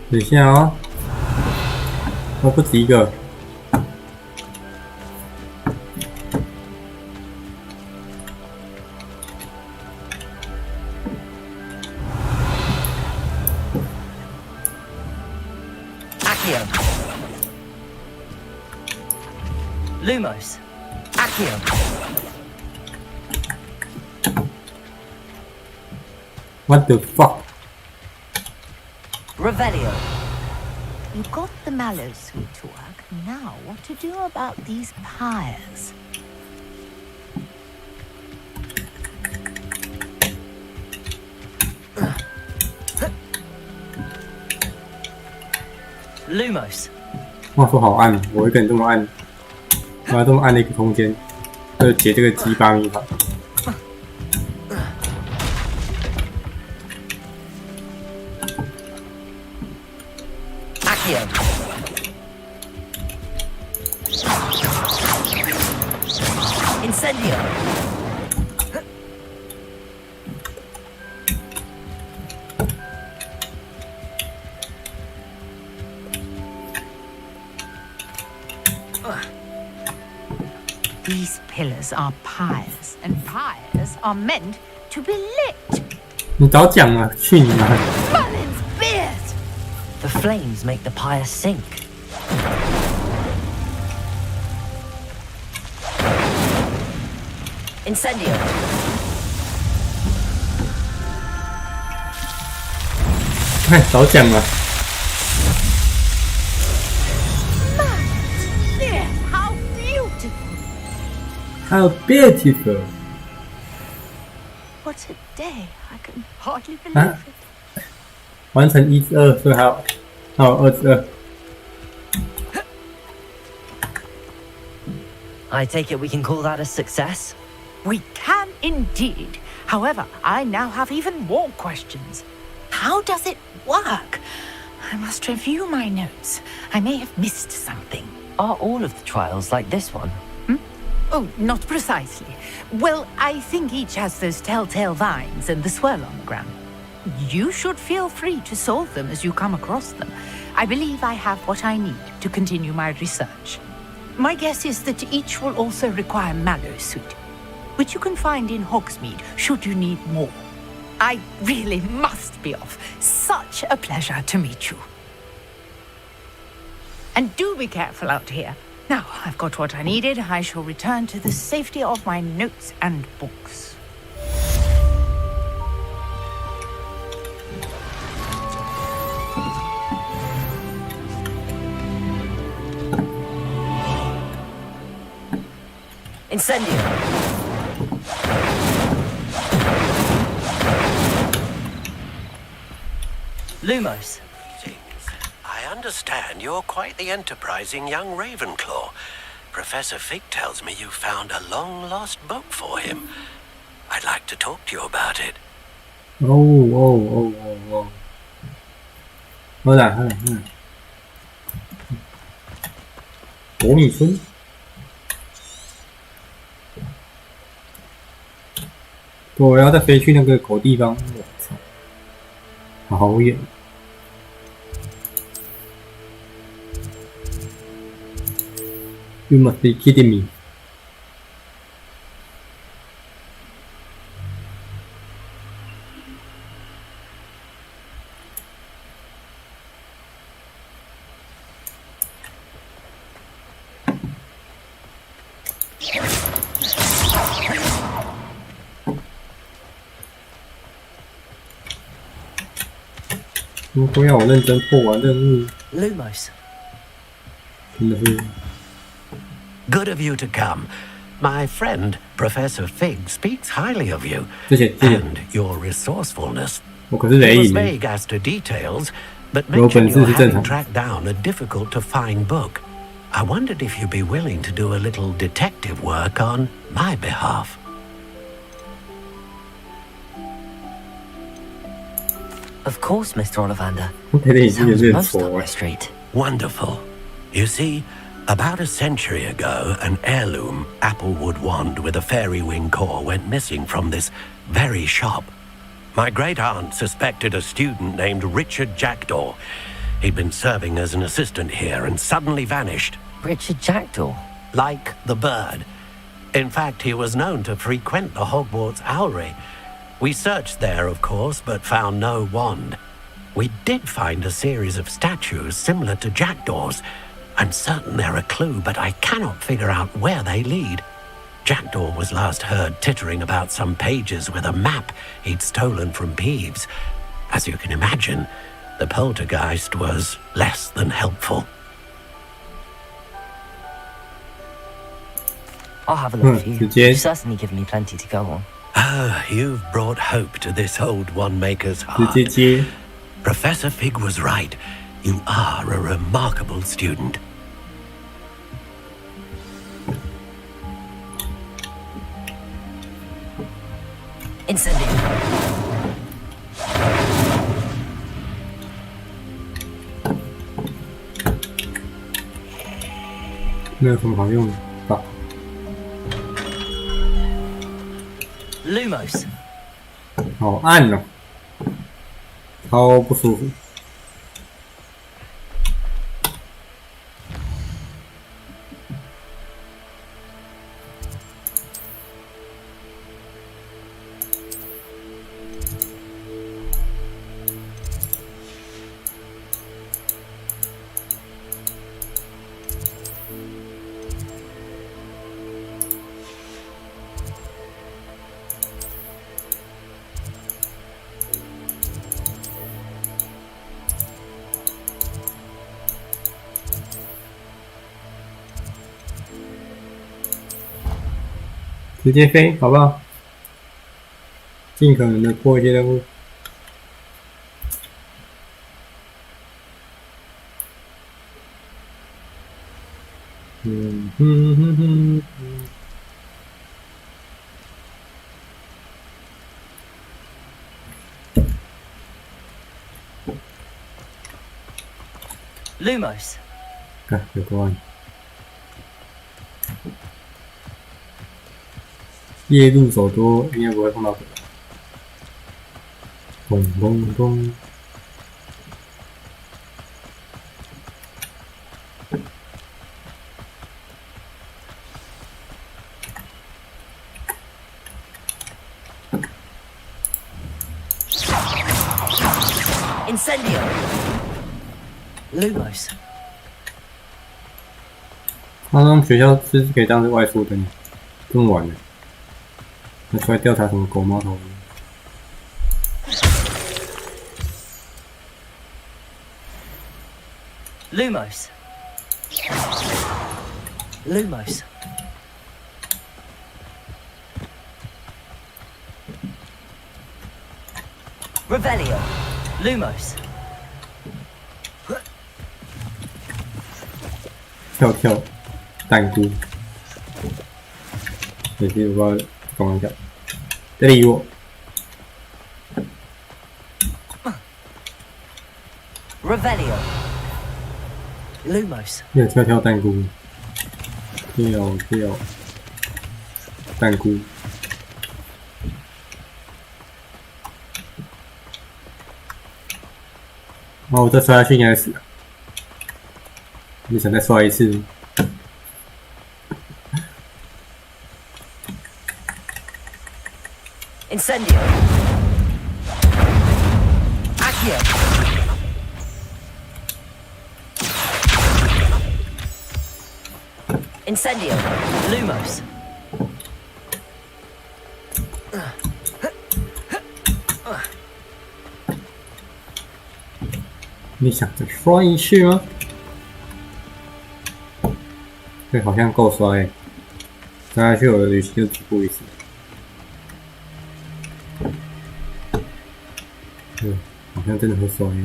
等一下哦，我不止一个。Lumos. Accio. What the fuck? Revelio. You got the mallow sweet to work. Now, what to do about these pyres? Lumos. 话说好暗，我一个人这么暗，我要这么暗的一个空间，就解这个鸡巴密法。Accio. Incendio. These pillars are pyres, and pyres are meant to be lit. 你早讲啊，去你妈！ Merlin's beard! The flames make the pyre sink. Incendio. 哎，早讲了。 How beautiful! How beautiful! What a day! I can hardly believe 啊 it. 完成1至2，所以还有2至2。 I take it we can call that a success? We can indeed. However, I now have even more questions. How does it work? I must review my notes. I may have missed something. Are all of the trials like this one? Oh, not precisely. Well, I think each has those telltale vines and the swirl on the ground. You should feel free to solve them as you come across them. I believe I have what I need to continue my research. My guess is that each will also require mallow sweet, which you can find in Hogsmeade should you need more. I really must be off. Such a pleasure to meet you. And do be careful out here. Now I've got what I needed. I shall return to the safety of my notes and books. Incendio. Lumos. I understand you're quite the enterprising young Ravenclaw. Professor Fig tells me you found a long-lost book for him. I'd like to talk to you about it. Oh. Hold on. 国米村。我要再飞去那个狗地方，我操，好远。You must be kidding me. 都要我认真破完任务。Lumos. 真的是。Good of you to come. My friend, Professor Fig, speaks highly of you and your resourcefulness. He was vague as to details, but mentioned you having tracked down a difficult-to-find book. I wondered if you'd be willing to do a little detective work on my behalf. Of course, Mr. Ollivander. Sounds most up my street. Wonderful. You see, about a century ago, an heirloom applewood wand with a fairy wing core went missing from this very shop. My great-aunt suspected a student named Richard Jackdaw. He'd been serving as an assistant here and suddenly vanished. Richard Jackdaw? Like the bird. In fact, he was known to frequent the Hogwarts Owlery. We searched there, of course, but found no wand. We did find a series of statues similar to Jackdaw's. I'm certain they're a clue, but I cannot figure out where they lead. Jackdaw was last heard tittering about some pages with a map he'd stolen from Peeves. As you can imagine, the poltergeist was less than helpful. I'll have a look for you. You've certainly given me plenty to go on. Ah, you've brought hope to this old one-maker's heart. Professor Fig was right. You are a remarkable student. Incendio. 没有什么好用的吧 Lumos. 好暗哦，超不舒服。直接飞，好不好？尽可能的破一些任务。Lumos. 看，有个案。夜入手多，应该不会碰到鬼。咚咚咚。Incendio. Lumos. 他们学校是可以当成外宿的，这么晚了。那出来调查什么狗猫头？ Lumos. Lumos. Revelio. Lumos. 跳跳，弹菇。也是我不知道干嘛跳。这里有我。Revelio. Lumos. 又跳跳弹菇。掉蛋菇。我再刷下去应该死了。你想再刷一次？ Incendio. Accio. Incendio. Lumos. 你想再刷一次吗？对，好像够刷欸。刷下去我的旅行就止步一次。 对，好像真的会刷耶。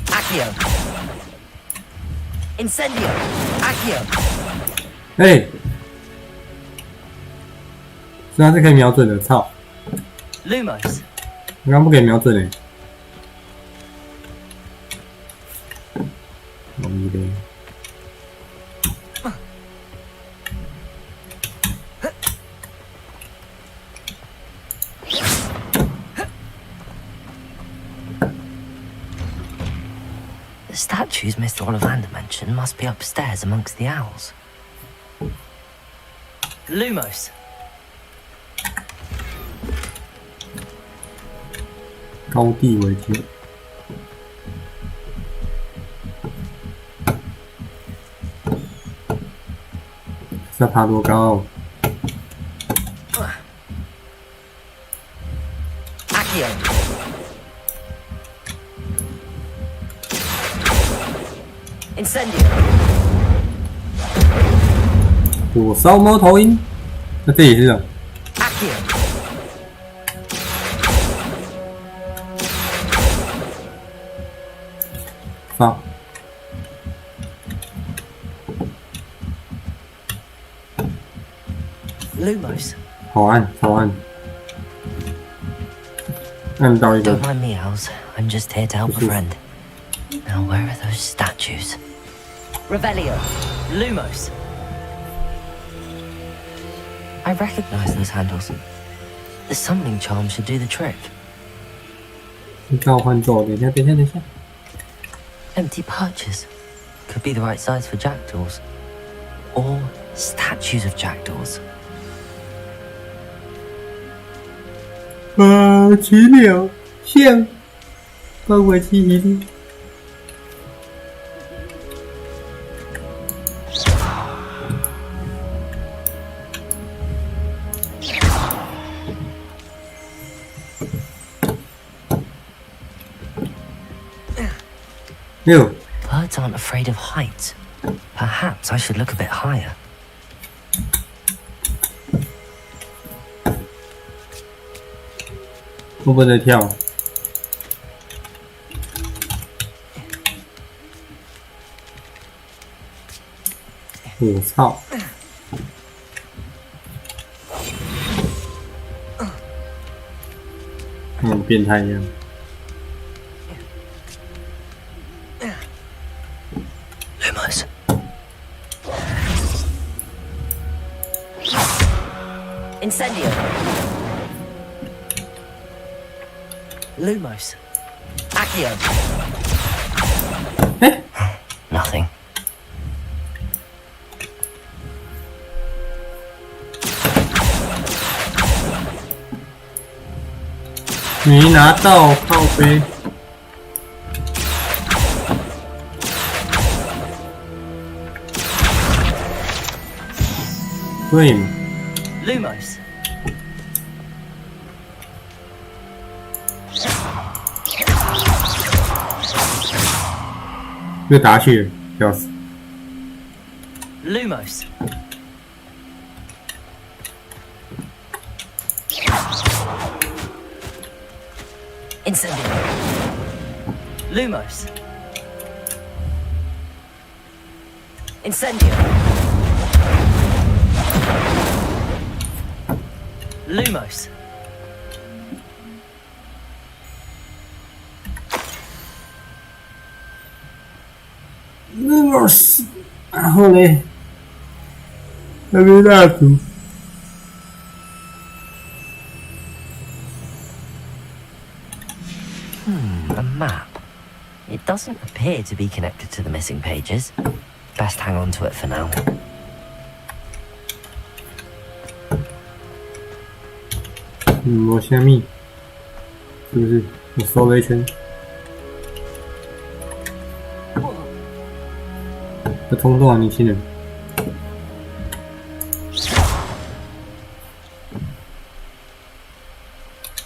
Accio. Incendio. Accio. 哎，虽然是可以瞄准的，操！ Lumos. 我刚不可以瞄准诶。容易的。 The statues Mr. Ollivander mentioned must be upstairs amongst the owls. Lumos. 高地为界。是要爬多高？Accio. Incendio. 火烧猫头鹰，那这也是啊。Accio. Sao? Lumos. 好按，好按。按到一个。 Don't mind me, owls. I'm just here to help a friend. Now, where are those statues? Revelio. Lumos. I recognize those handles. The summoning charm should do the trick. 召唤咒，等一下，等一下，等一下。 Empty perches. Could be the right size for jackdaws. Or statues of jackdaws. 奇鸟像包围机一粒。六。 Birds aren't afraid of heights. Perhaps I should look a bit higher. 会不会在跳？我操！变态一样。 Lumos. Incendio. Lumos. Accio. Nothing. 没拿到，靠背。 Flame. Lumos.又打去，笑死。Lumos. Incendio. Lumos. Incendio. Lumos. Lumos， 然后嘞，那边蜡烛。A map. It doesn't appear to be connected to the missing pages. Best hang on to it for now. 我下面是不是？我搜了一圈，这通多少年轻人？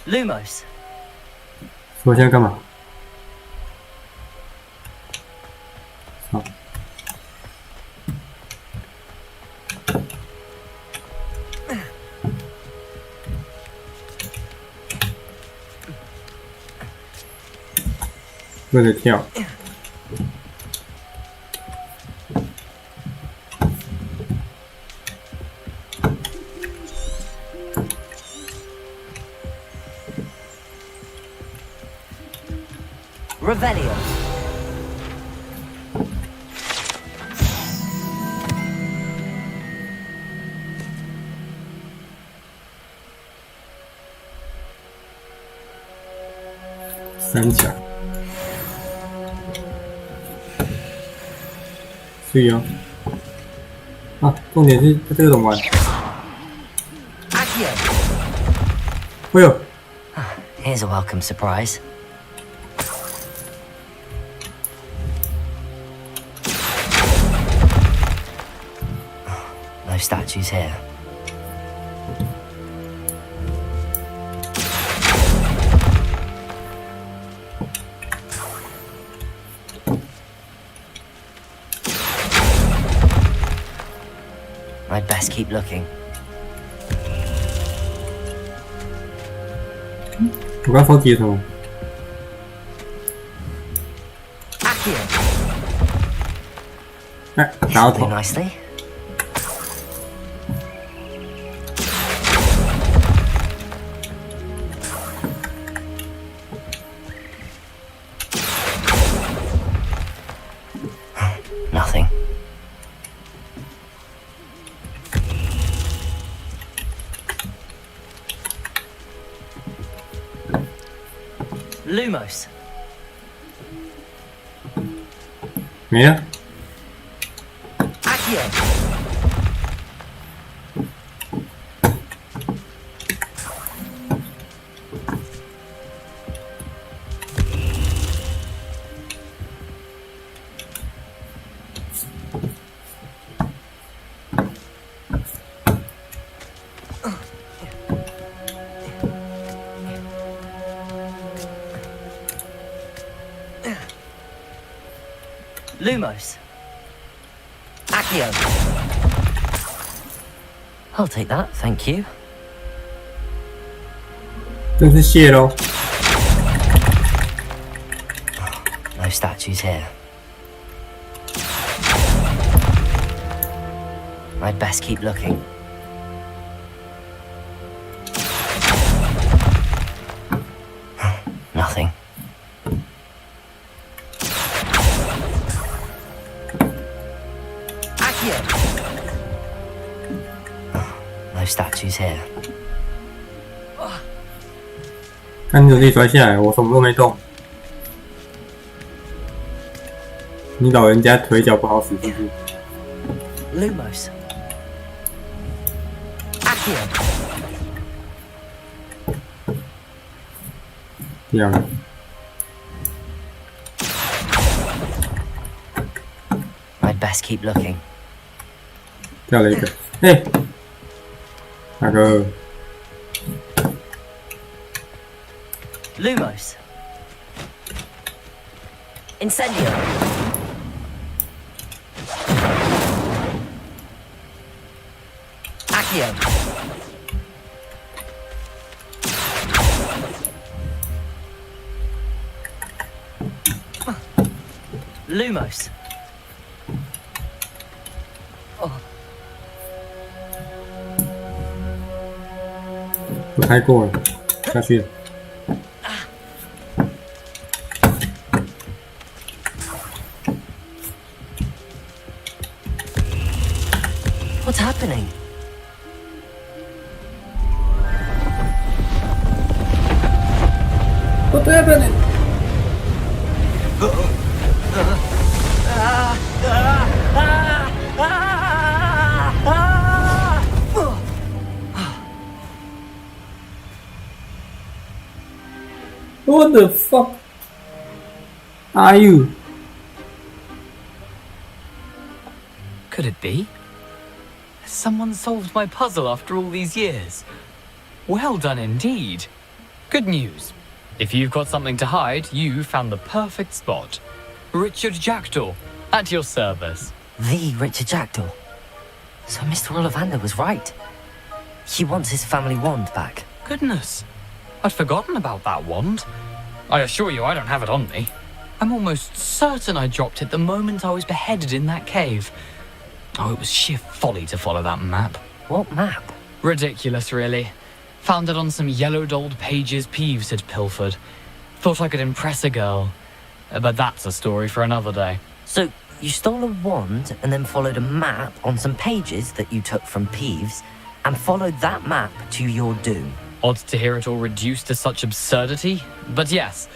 Lumos. 我现在干嘛？好。为了跳。Revelio.三角。对呀。啊，重点是这个怎么玩？哎呦 Here's a welcome surprise. No statues here. I'd best keep looking. 我刚搜集什么？ 哎，打到头。 Nicely. Nothing. Lumos. 没了。 Accio. Lumos. Accio. I'll take that, thank you. 真是谢喽。 No statues here. I'd best keep looking. Nothing. Accio. No statues here. 看你怎么摔下来，我什么都没动。你老人家腿脚不好使，是不是？ Lumos. Accio. 掉了。 I'd best keep looking. 掉了一个。哎，大哥。 Lumos. Incendio. Accio. Lumos. Oh. 我开过了，下去了。 Lumos. happening? What's happening? What the fuck are you? Could it be? Someone solved my puzzle after all these years. Well done indeed. Good news. If you've got something to hide, you found the perfect spot. Richard Jackdaw, at your service. The Richard Jackdaw. So Mr. Ollivander was right. He wants his family wand back. Goodness. I'd forgotten about that wand. I assure you I don't have it on me. I'm almost certain I dropped it the moment I was beheaded in that cave. Oh, it was sheer folly to follow that map. What map? Ridiculous, really. Found it on some yellowed old pages Peeves had pilfered. Thought I could impress a girl. But that's a story for another day. So, you stole a wand and then followed a map on some pages that you took from Peeves and followed that map to your doom. Odd to hear it all reduced to such absurdity, but yes.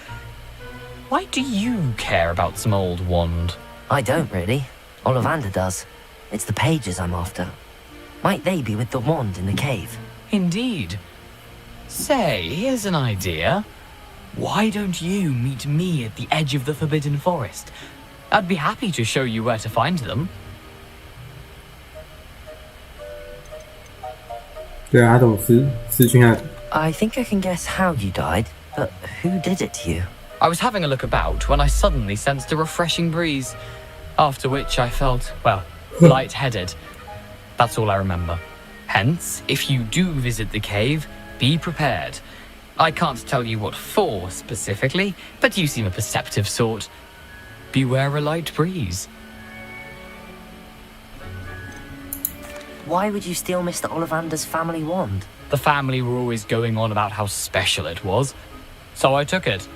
Why do you care about some old wand? I don't really. Ollivander does. It's the pages I'm after. Might they be with the wand in the cave? Indeed. Say, here's an idea. Why don't you meet me at the edge of the Forbidden Forest? I'd be happy to show you where to find them. 对啊，他怎么失去那？ I think I can guess how you died, but who did it to you? I was having a look about when I suddenly sensed a refreshing breeze, after which I felt, well, lightheaded. That's all I remember. Hence, if you do visit the cave, be prepared. I can't tell you what for specifically, but you seem a perceptive sort. Beware a light breeze. Why would you steal Mr. Ollivander's family wand? The family were always going on about how special it was, so I took it.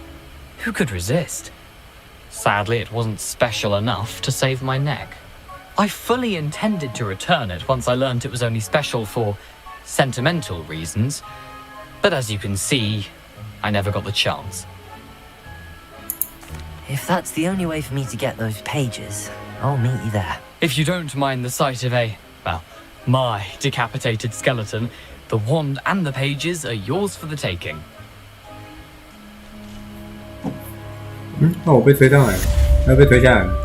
Who could resist? Sadly, it wasn't special enough to save my neck. I fully intended to return it once I learned it was only special for sentimental reasons, but as you can see, I never got the chance. If that's the only way for me to get those pages, I'll meet you there. If you don't mind the sight of my decapitated skeleton, the wand and the pages are yours for the taking. 那我被推上来了，要被推下来了。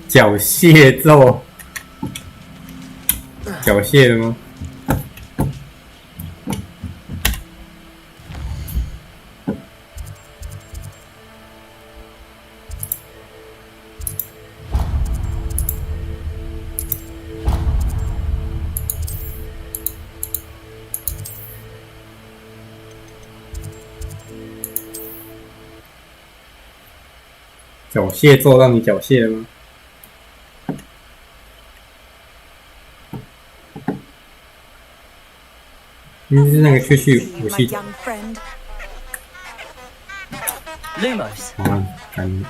缴械咒，缴械了吗？缴械咒让你缴械了吗？是那个去武器。Lumos。干。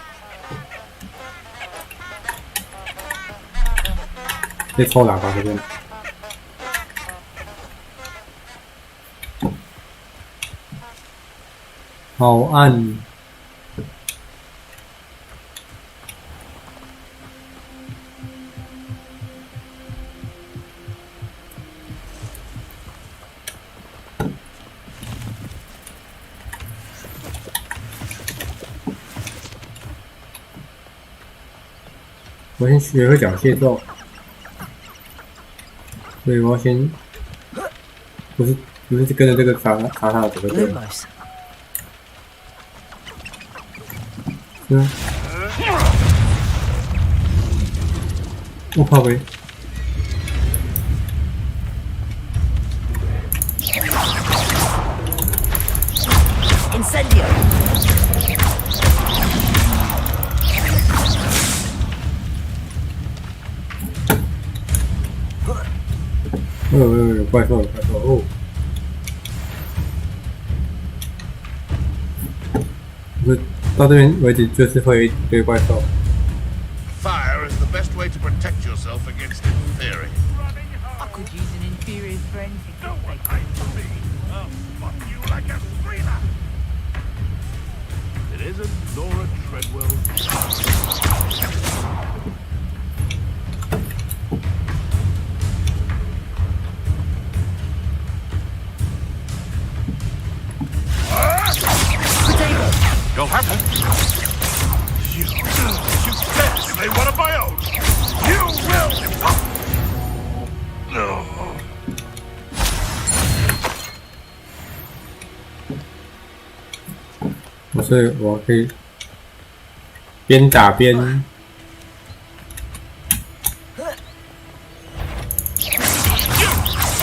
这抽喇叭这边。好暗。我先学会缴械咒，所以我要先不是跟着这个查他的这个队。嗯，我靠呗。Incendio. 有怪兽哦！不是到这边为止，就是会有一堆怪兽。Fire is the best way to protect yourself against inferi. I could use an inferior's friend to No one hides from me. I'll fuck you like a screamer. It isn't Nora Treadwell's. You'll have to. You can't say one of my own. You will. No. 所以我可以边打边。What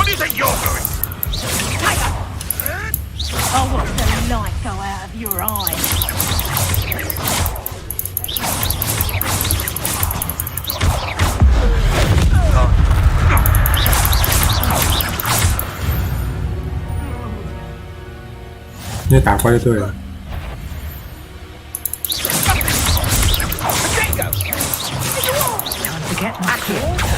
do you think you're doing? I watch the light go out of your eyes.因为打怪就对了。Time to get my claws out.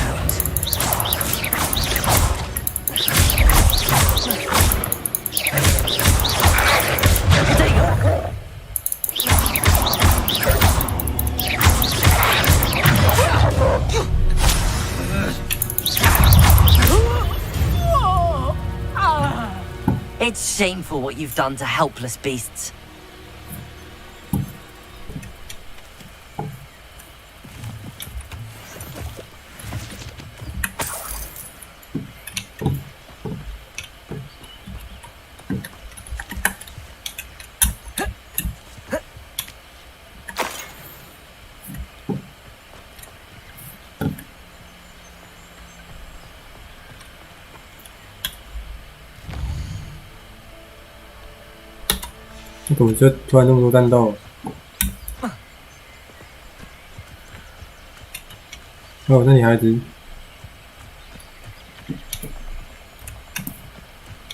It's shameful what you've done to helpless beasts.怎么就突然那么多战斗？哦，那女孩子，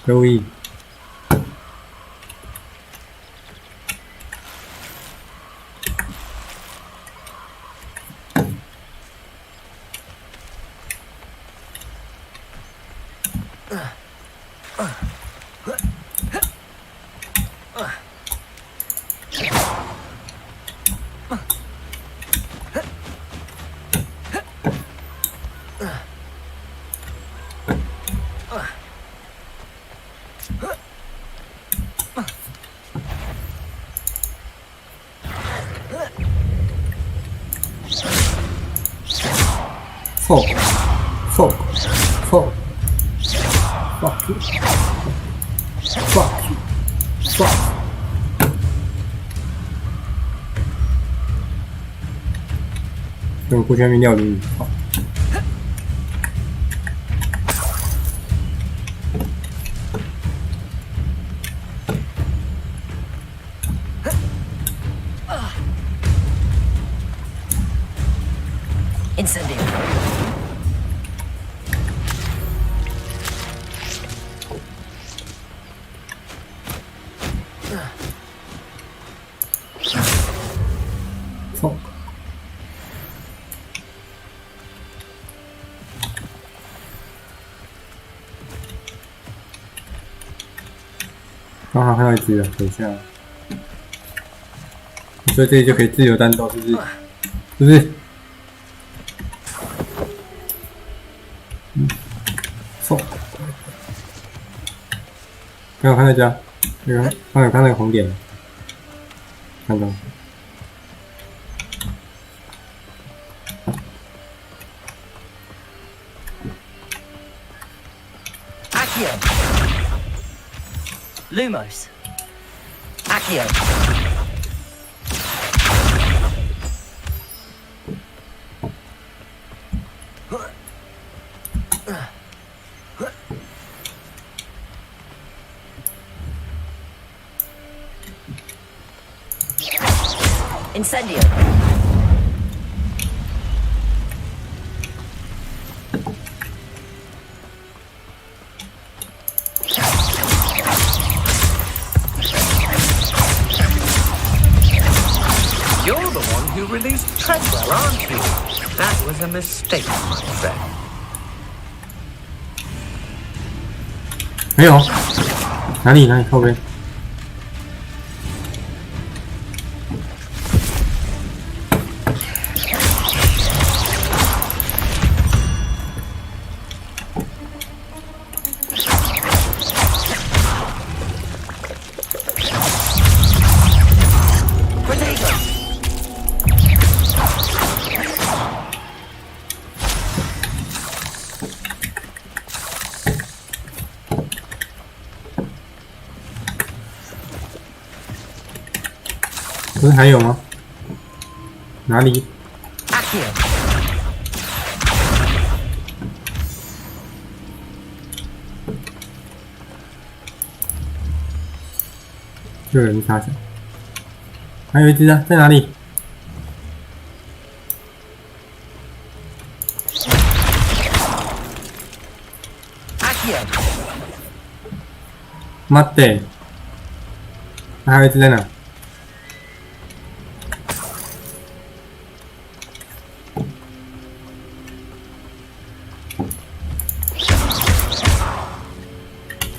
注意。Fuck you. Fuck. 用过去那边料理。Incendio. Fuck. 刚好看到一只了，等一下。所以这里就可以自由单斗，是不是？是不是？错。刚有看到一家，刚有看那个红点，看到。Accio. Lumos. Accio. Incendio. was a mistake, my friend. 没有，哪里后边？不是还有吗？哪里？有人插手，还有一只啊，在哪里？妈的！还有一只在哪？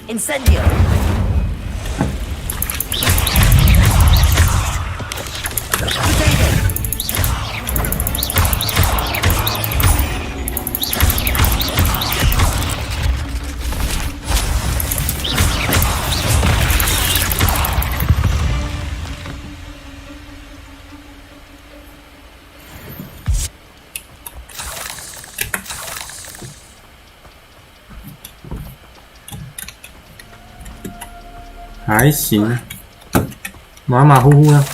Incendio! Potato. 还行，马马虎虎呢。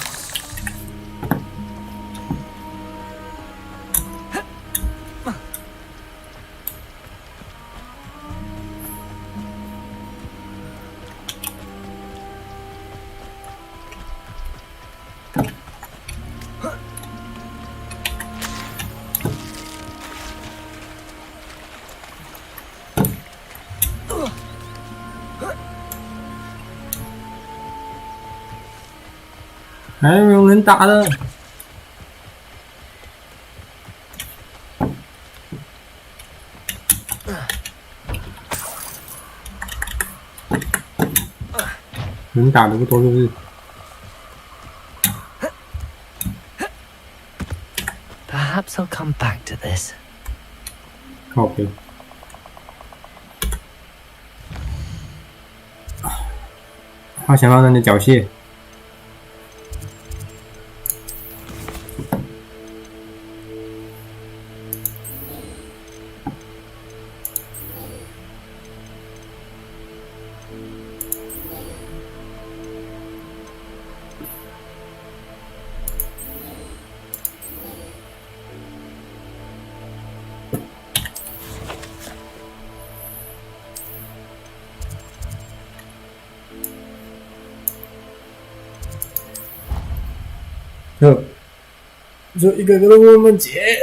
还有没有人打的？能打的不多，是不是 ？Perhaps I'll come back to this. 靠背。好想要让你缴械。 就一个个都问问姐，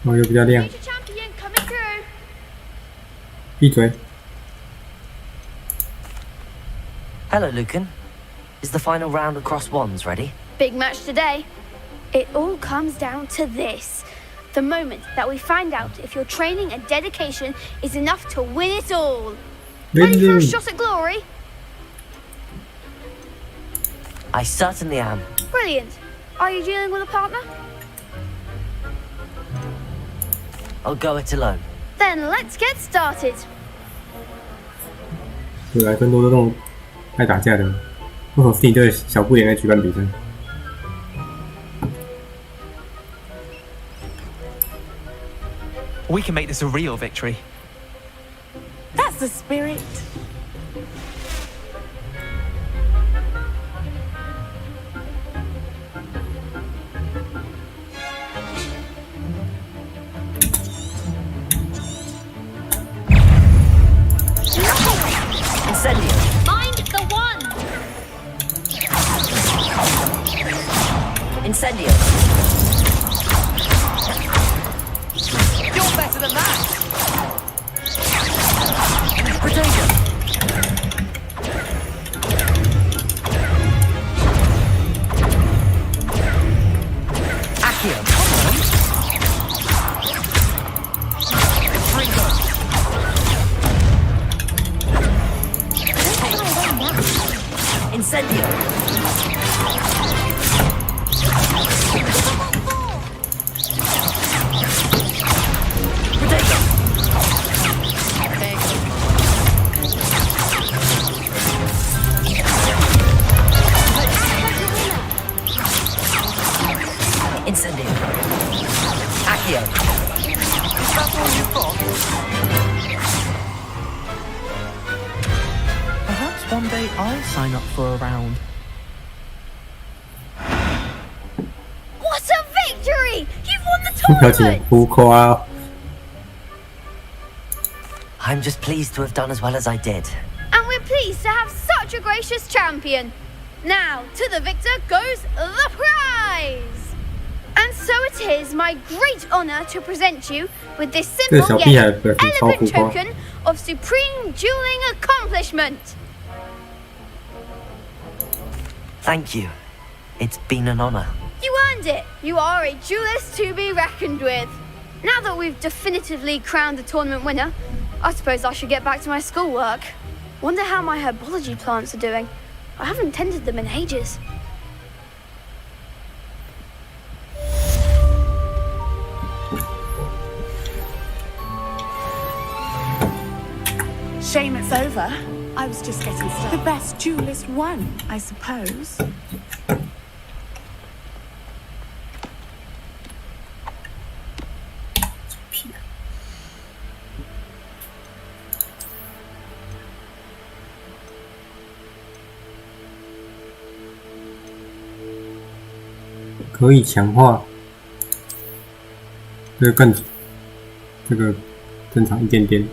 哦，又比较亮。闭嘴。 Hello, Lucan. Is the final round across wands ready? Big match today. It all comes down to this. The moment that we find out if your training and dedication is enough to win it all. Ready for a shot at glory? I certainly am. Brilliant. Are you dealing with a partner? I'll go it alone. Then let's get started. 有来更多的这种爱打架的，为什么是你这个小不点来举办比赛？ We can make this a real victory. That's the spirit. Mind the one. Incendio. You're better than that. Potato. Accio, come on. Ringo. Incendio. Potato. Incendio. Accio. Is that all you've got? Perhaps one day I'll sign up for a round. What a victory! You've won the tournament! I'm just pleased to have done as well as I did. And we're pleased to have such a gracious champion. Now, to the victor goes the prize! And so it is my great honour to present you with this simple yet elegant token of supreme dueling accomplishment. Thank you. It's been an honour. You earned it. You are a duelist to be reckoned with. Now that we've definitively crowned the tournament winner, I suppose I should get back to my schoolwork. Wonder how my herbology plants are doing. I haven't tended them in ages. Shame it's over. I was just getting started. The best duelist won, I suppose.可以强化，这个更正常一点点。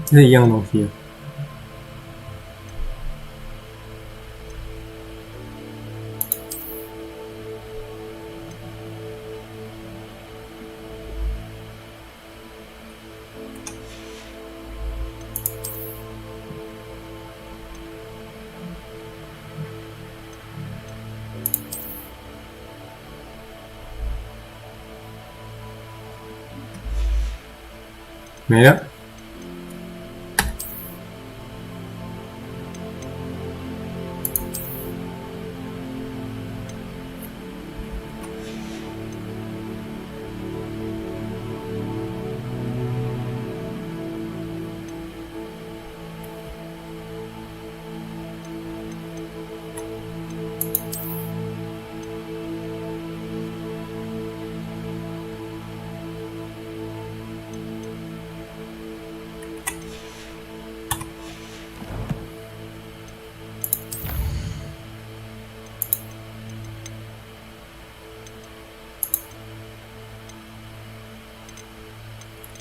这是一样的东西。没了。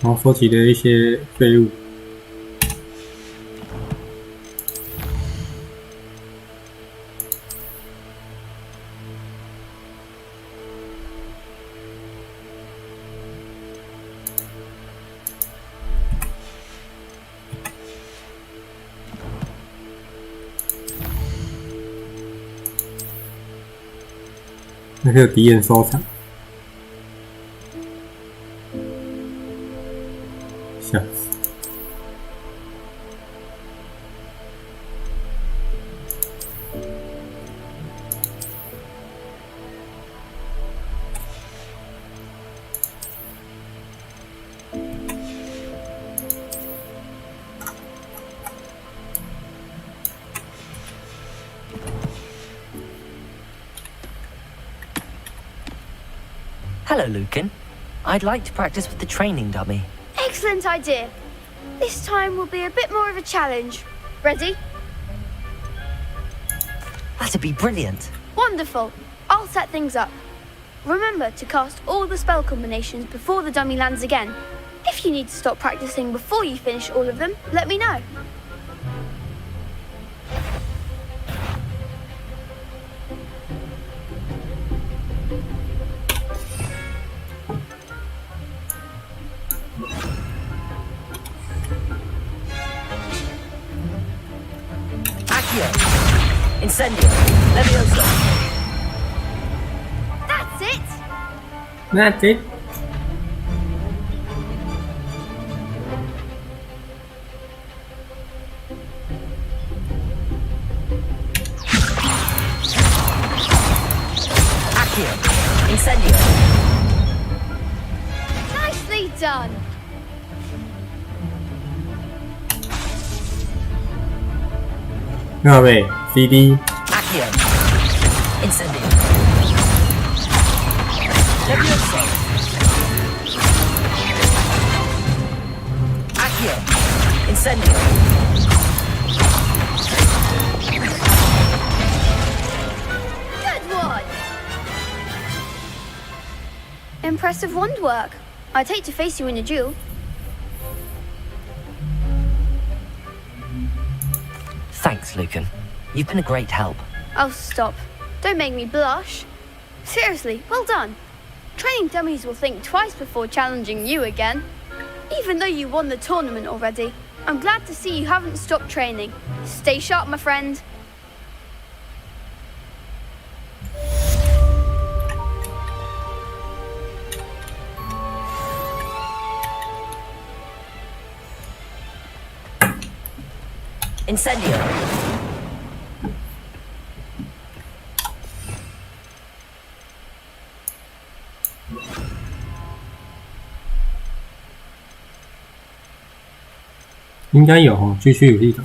然后收集的一些废物。那个有敌人收藏。吓死！Hello, Lucan. I'd like to practice with the training dummy. Excellent idea. This time will be a bit more of a challenge. Ready? That'd be brilliant. Wonderful. I'll set things up. Remember to cast all the spell combinations before the dummy lands again. If you need to stop practicing before you finish all of them, let me know. Incendio. Leviosa. That's it. That's it. Accio. Incendio. Nicely done. No way. CD. Accio. Incendio. Leviosa. Accio. Incendio. Good one. Impressive wand work. I'd hate to face you in a duel. Thanks, Lucan. You've been a great help. Oh, stop. Don't make me blush. Seriously, well done. Training dummies will think twice before challenging you again. Even though you won the tournament already, I'm glad to see you haven't stopped training. Stay sharp, my friend. Incendio.应该有哦，继续有力的。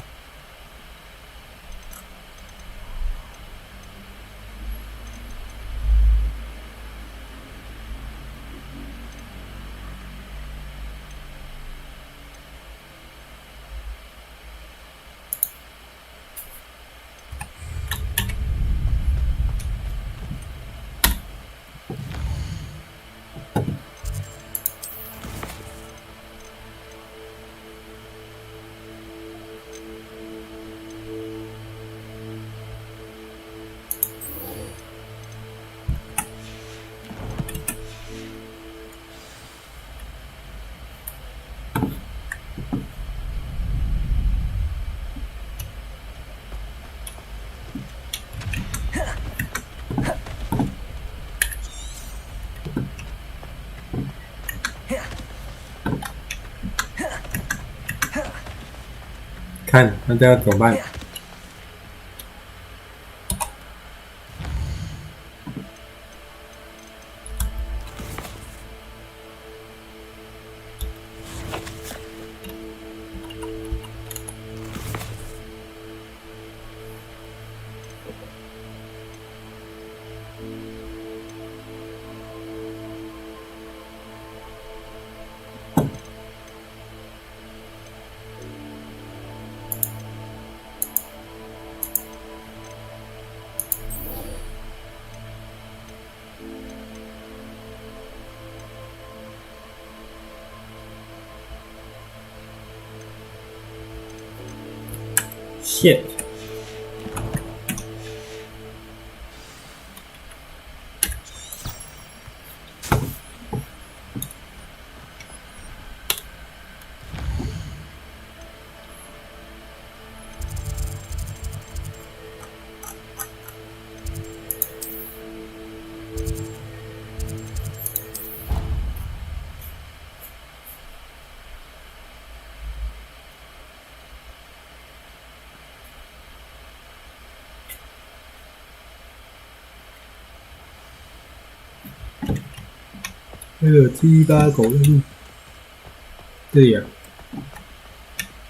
看，那这要怎么办？shit.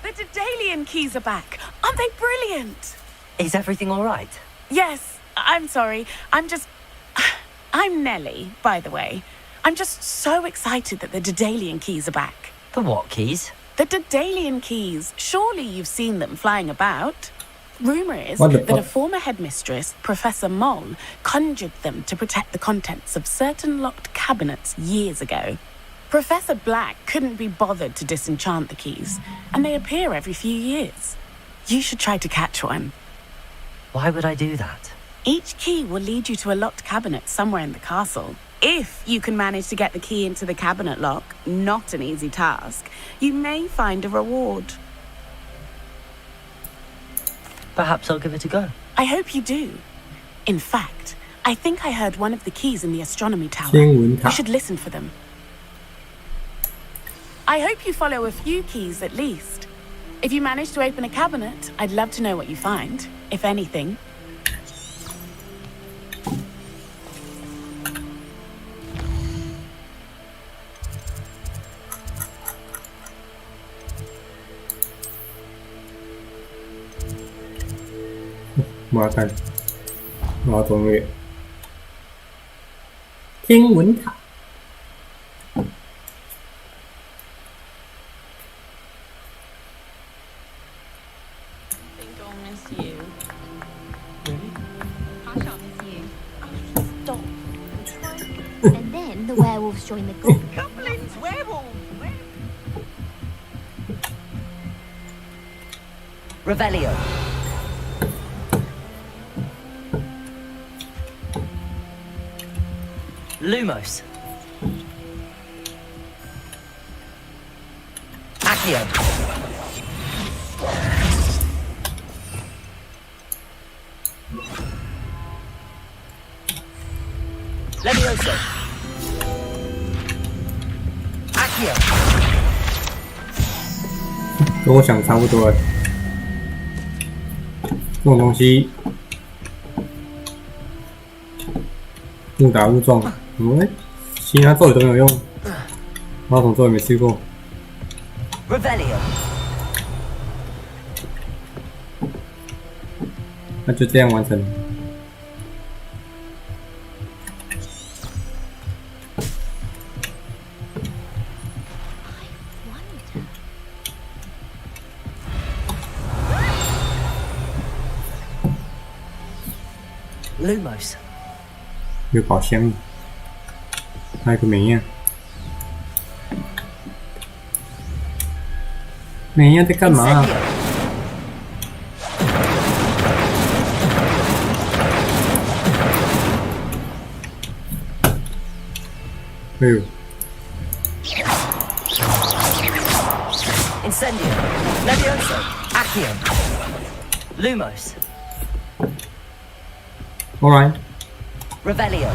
The Daedalian keys are back. Aren't they brilliant? Is everything all right? Yes. I'm sorry. I'm Nellie, by the way. I'm just so excited that the Daedalian keys are back. The what keys? The Daedalian keys. Surely you've seen them flying about. Rumor is that a former headmistress, Professor Moll, conjured them to protect the contents of certain locked cabinets years ago. Professor Black couldn't be bothered to disenchant the keys, and they appear every few years. You should try to catch one. Why would I do that? Each key will lead you to a locked cabinet somewhere in the castle. If you can manage to get the key into the cabinet lock, not an easy task, you may find a reward. Perhaps I'll give it a go. I hope you do. In fact, I think I heard one of the keys in the astronomy tower. You should listen for them. I hope you follow a few keys at least. If you manage to open a cabinet, I'd love to know what you find, if anything.麻烦，我要走那个天文塔。And then the werewolves join the group. Goblins, werewolves. Revelio. Lumos. Accio. Levioso. Accio. 跟我想差不多了。这种东西误打误撞，其他咒语都没有用，马桶咒也没试过。Revelio. 那就这样完成了。Lumos. 有宝箱，还有个美样。美样在干嘛？哎呦！ Incendio. Levioso. Accio. Lumos. All right. Revelio.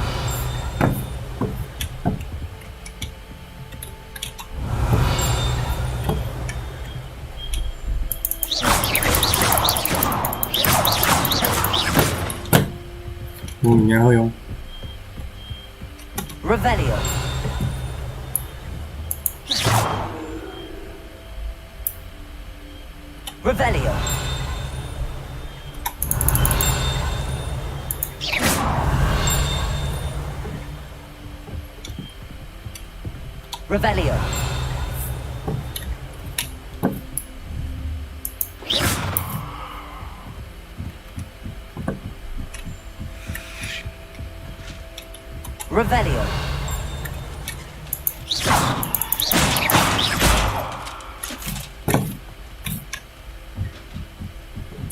Revelio. Revelio. Revelio. Revelio.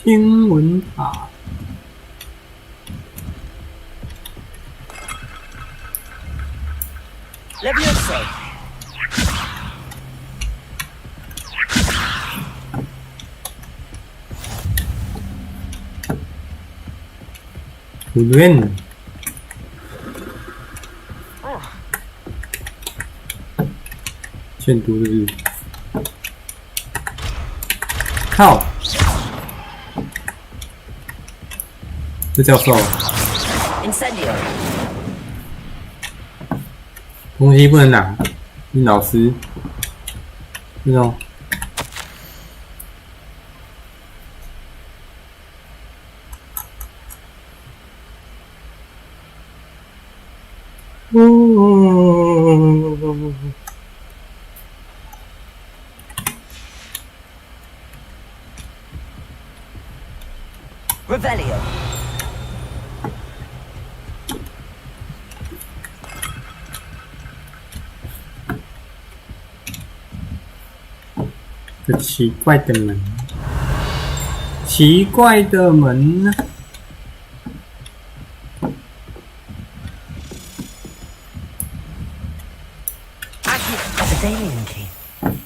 Thiên文塔。Levioso. Nguyên. 限读日。靠！这教授。Incendio. 东西不能拿，你老师。这种。这奇怪的门，奇怪的门。There's a Dalian key.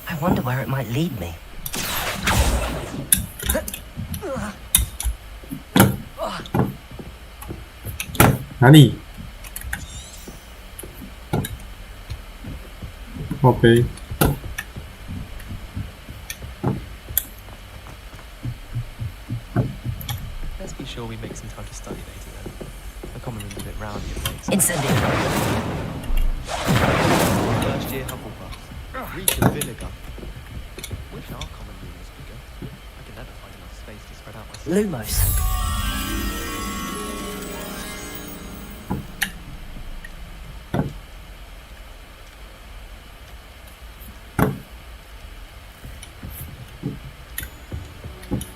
I wonder where it might lead me. 哪里？靠背。Let's be sure we make some time to study later then. The common room's a bit rowdy of late. Incendio. First year Hufflepuff. Reach of vinegar. Wish our common room was bigger. I can never find enough space to spread out my Lumos.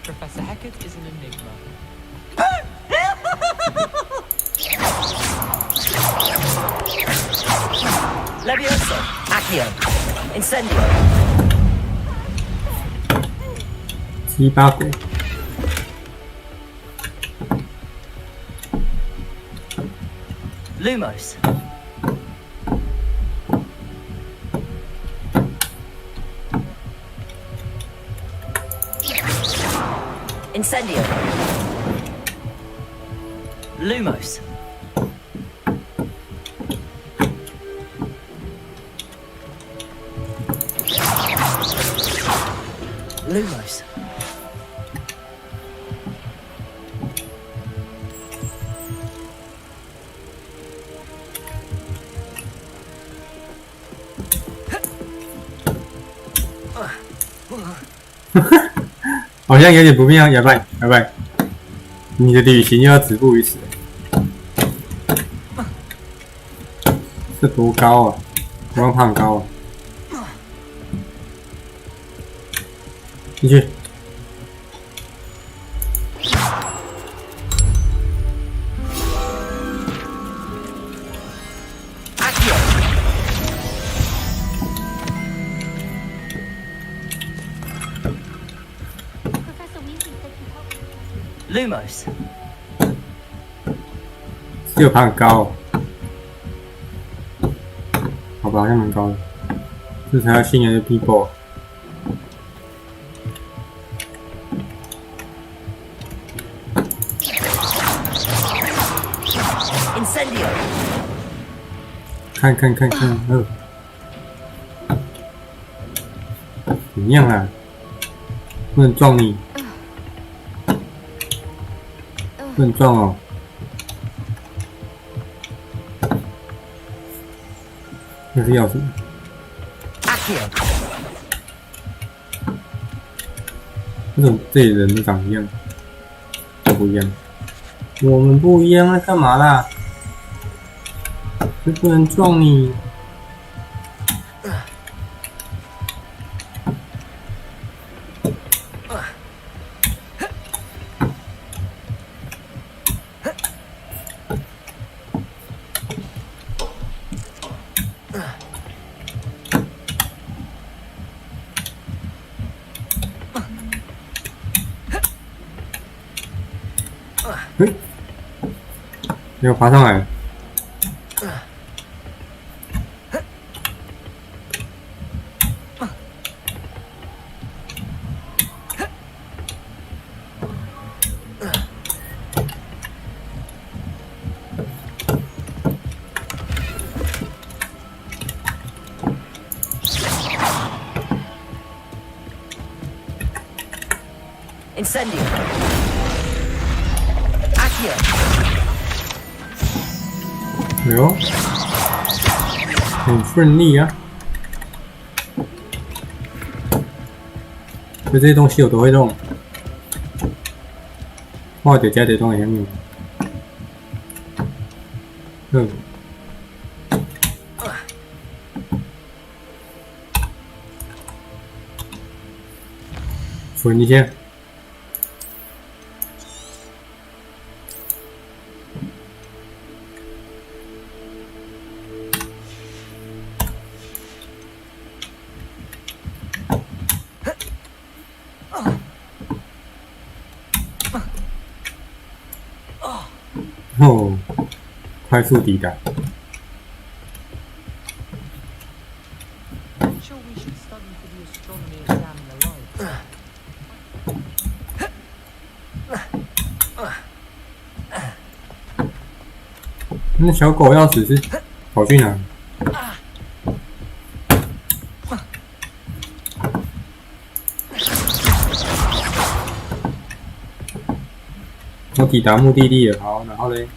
Professor Hecat is an enigma. Levioso. Accio. Incendio. 鸡巴鬼。Lumos. Incendio. Lumos. Lumos. 好像有点不妙，哑巴，哑巴，你的旅行又要止步于此。这多高啊！不让胖高啊！进去。Lumos. 只有爬很高、哦，好吧，好像蛮高的。这才要新人的 people。Incendio. 看，怎么样啊？不能撞你。 不能撞哦！那是钥匙。为什么这里人都长一样？都不一样。我们不一样，那干嘛啦？就不能撞你。没有爬上来。Incendio. Accio. 哎呦，很顺利啊！就这些东西我都会用，或者加点东西用。滚一下！哦，快速抵达。那小狗钥匙是跑去哪？我抵达目的地了，好，然后嘞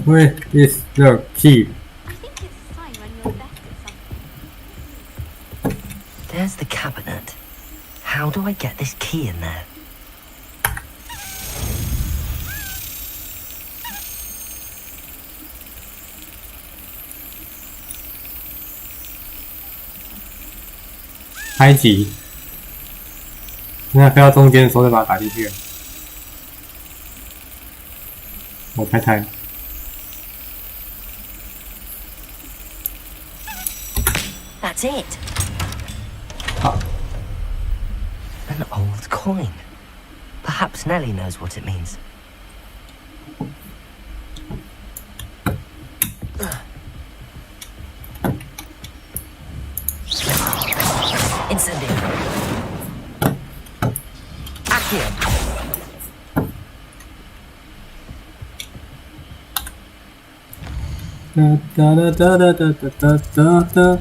？Where is the key? There's the cabinet. How do I get this key in there?埃及，那飞到中间的时候再把它打进去。我猜猜。That's it. 好。An old coin. Perhaps Nellie knows what it means. Incendio. Accio. Da da da da da da da da.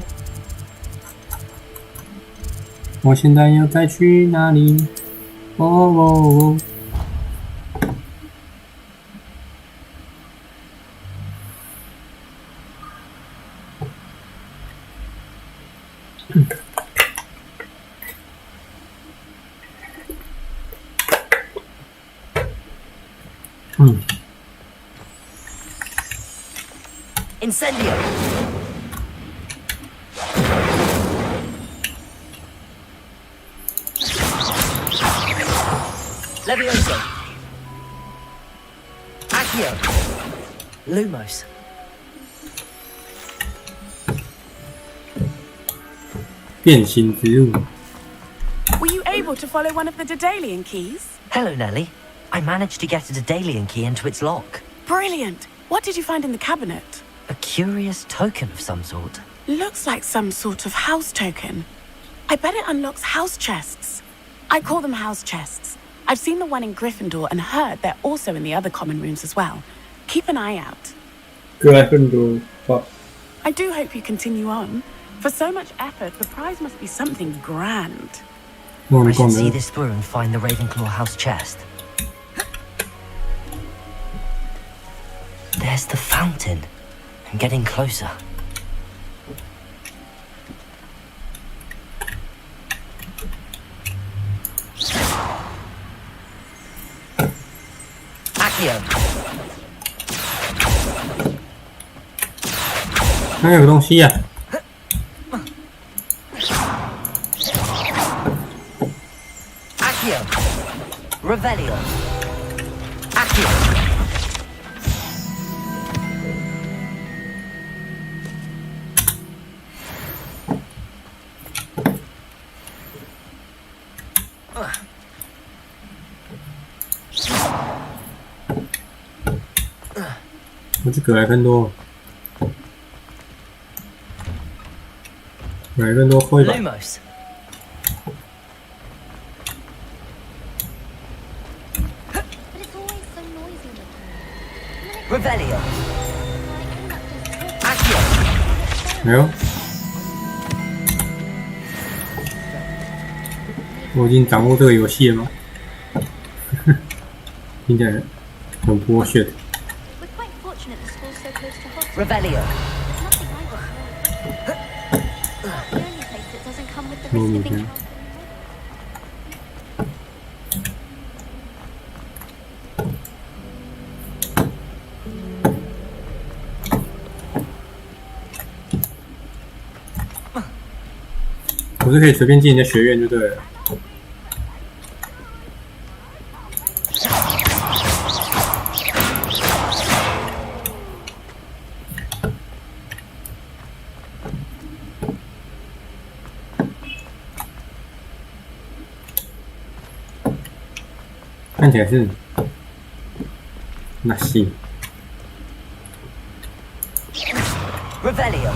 我现在要再去哪里？哦哦哦！Incendio. Levioso. Accio. Lumos. 变形之物。Were you able to follow one of the Daedalian keys? Hello, Nellie. I managed to get a Daedalian key into its lock. Brilliant. What did you find in the cabinet? A curious token of some sort. Looks like some sort of house token. I bet it unlocks house chests. I call them house chests. I've seen the one in Gryffindor and heard they're also in the other common rooms as well. Keep an eye out. Gryffindor. I do hope you continue on. For so much effort, the prize must be something grand. I should see this through and find the Ravenclaw house chest. There's the fountain. I'm getting closer. Accio. 那有个东西呀、Accio. Revelio. Accio.我是格莱芬多，格莱芬多会吧？ Lumos. Revelio. Accio. 没有，我已经掌握这个游戏了吗？听起来很bullshit。Revelio. 我明天。我是可以随便进你的学院就对了。看起来是那行。Revelio.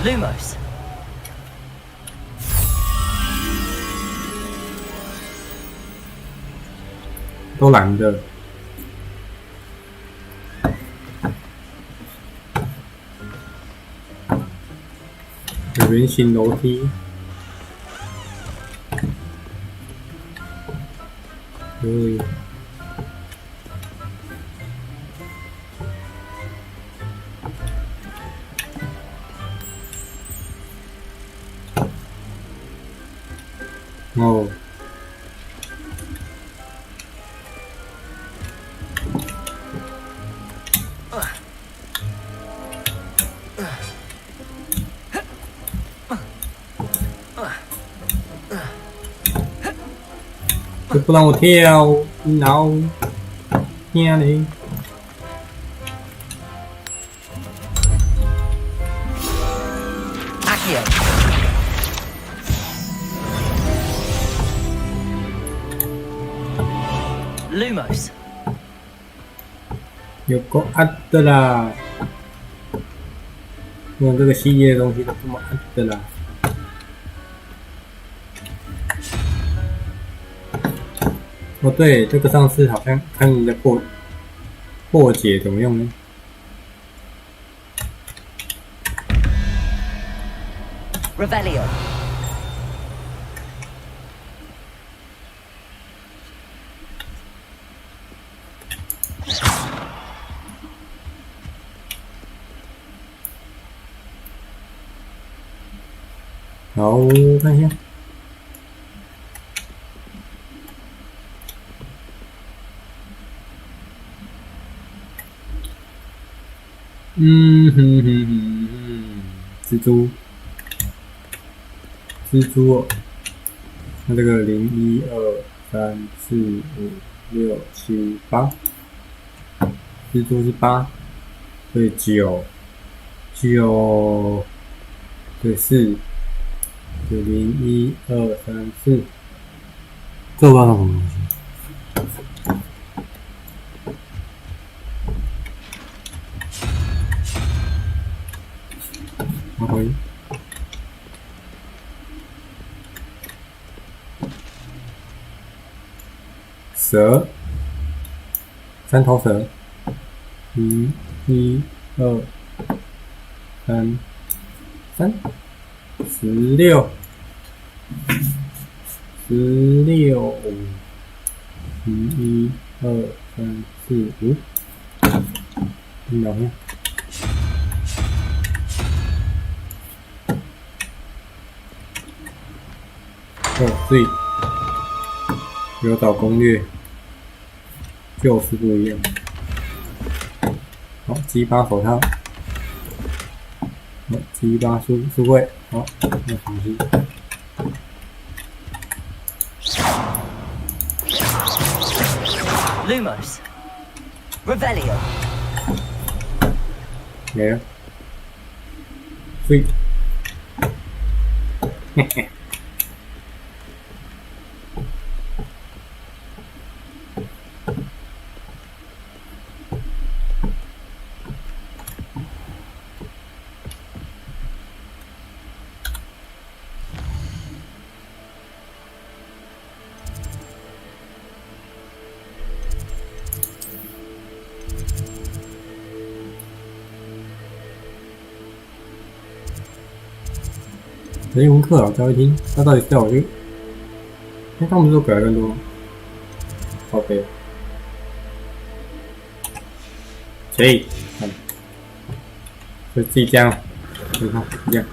Lumos. 都蓝的。有圆形楼梯。对。哦。就不让我跳，你闹，天嘞！阿杰。Lumos。有够暗的啦！用这个系列的东西都这么暗的啦！哦，对，这个上次好像看人家破解怎么用呢？ Revelio.好，看一下。蜘蛛。 蜘蛛哦，那这个0、1、2、3、4、5、6、7、8，蜘蛛是8，所以9，对4，对0、1、2、3、4，这我不知道什么东西。我回。 蛇，3头蛇，1、2、3、16，16，1、2、3、4、5，两面。哦，对，有找攻略。 就是不一样。好，鸡巴手套，好，鸡巴书柜，好，那重新。Lumos. Revelio. 没了。对。嘿嘿。 人文课老教一听，他到底是要我去？他们不是说改了更多吗？好呗。可以，就自己这样，你看这样。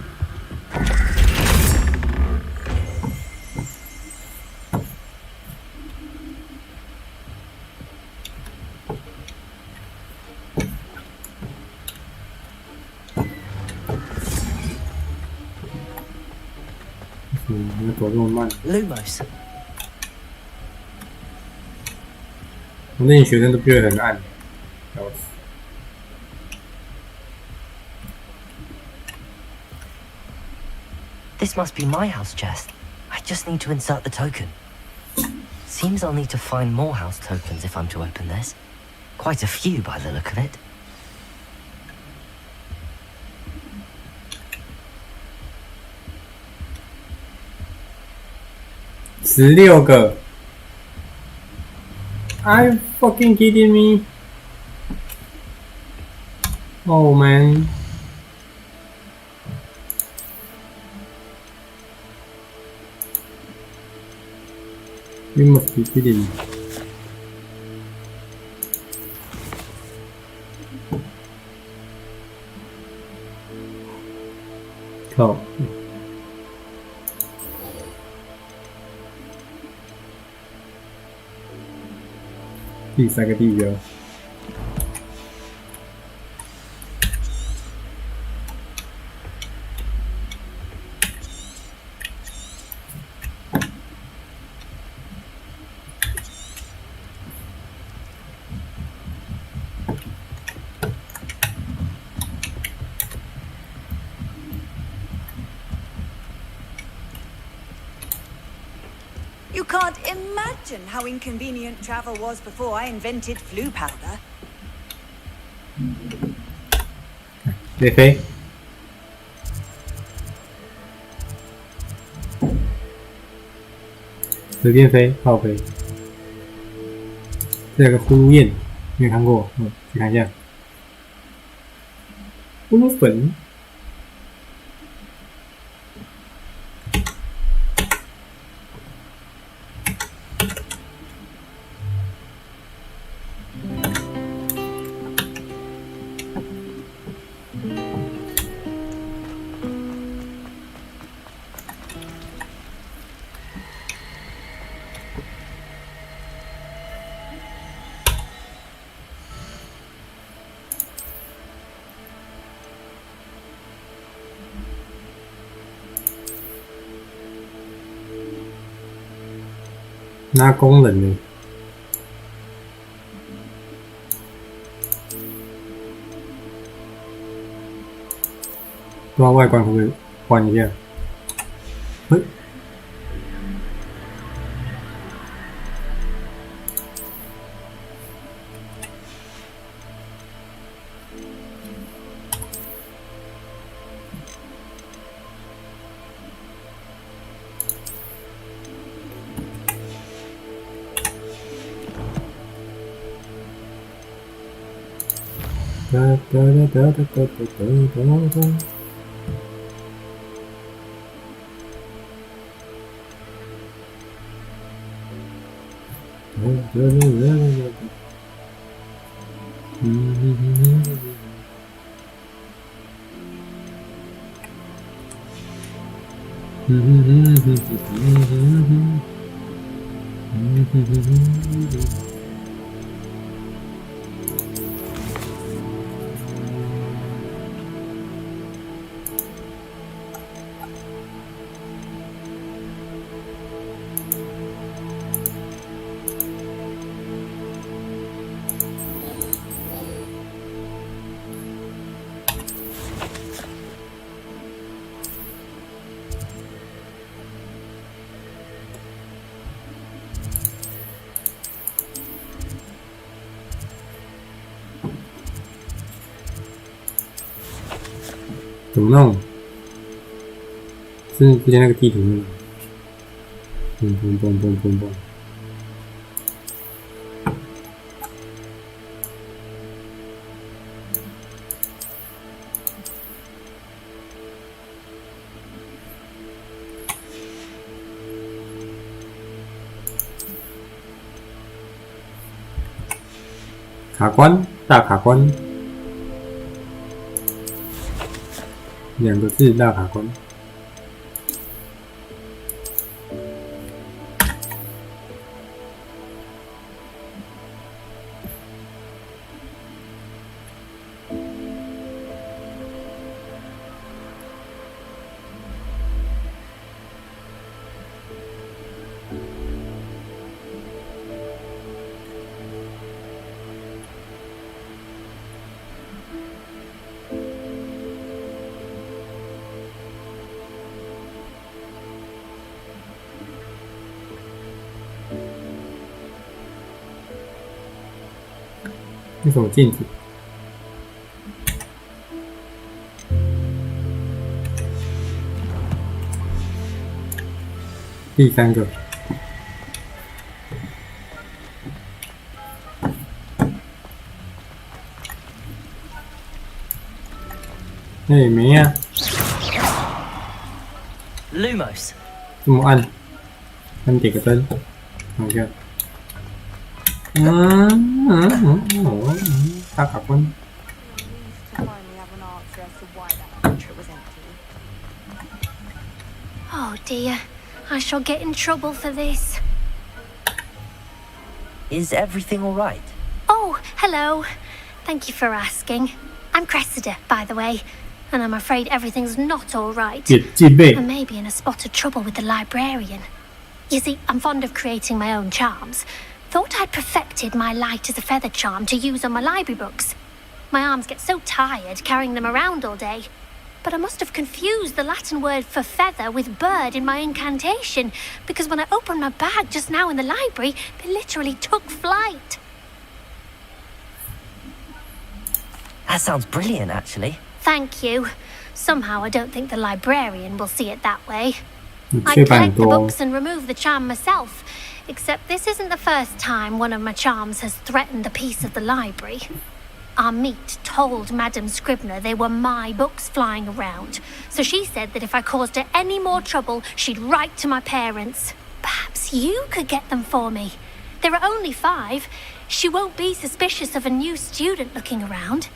你走这么慢。Lumos. 我那些学生都觉得很暗，笑死。This must be my house chest. I just need to insert the token. Seems I'll need to find more house tokens if I'm to open this. Quite a few by the look of it. 16个 ？Are you fucking kidding me? Oh man. You must be kidding me. 靠！第三个地标。You can't imagine how inconvenient travel was before I invented flu powder. 别飞！随便飞，靠飞。这有个呼噜燕，没有看过，去看一下。呼噜粉。拿工人呢？不知道外观会不会换一下？嘿。哒哒哒哒哒哒哒哒。怎么弄？是之前那个地图那个，嘣嘣嘣嘣嘣嘣。卡关，大卡关。2个字大卡关。为什么镜子？第三个。哎，没呀、Lumos。这么暗，先点个灯，看一下。大卡关。Oh dear, I shall get in trouble for this. Is everything all right? Oh, hello. Thank you for asking. I'm Cressida, by the way, and I'm afraid everything's not all right. I may be in a spot of trouble with the librarian. You see, I'm fond of creating my own charms. Thought I'd perfected my light as a feather charm to use on my library books. My arms get so tired carrying them around all day. But I must have confused the Latin word for feather with bird in my incantation, because when I opened my bag just now in the library, they literally took flight. That sounds brilliant, actually. Thank you. Somehow I don't think the librarian will see it that way. I collect the books and remove the charm myself, except this isn't the first time one of my charms has threatened the peace of the library. Our meet told Madame Scribner they were my books flying around, so she said that if I caused her any more trouble, she'd write to my parents. Perhaps you could get them for me. There are only 5. She won't be suspicious of a new student looking around.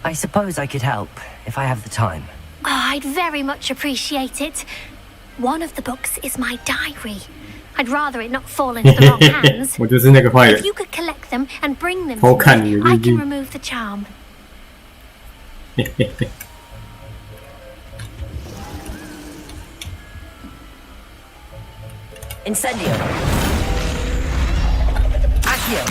I suppose I could help, if I have the time. Oh, I'd very much appreciate it. One of the books is my diary. I'd rather it not fall into the wrong hands. If you could collect them and bring them to me, I can remove the charm. Incendio. Accio.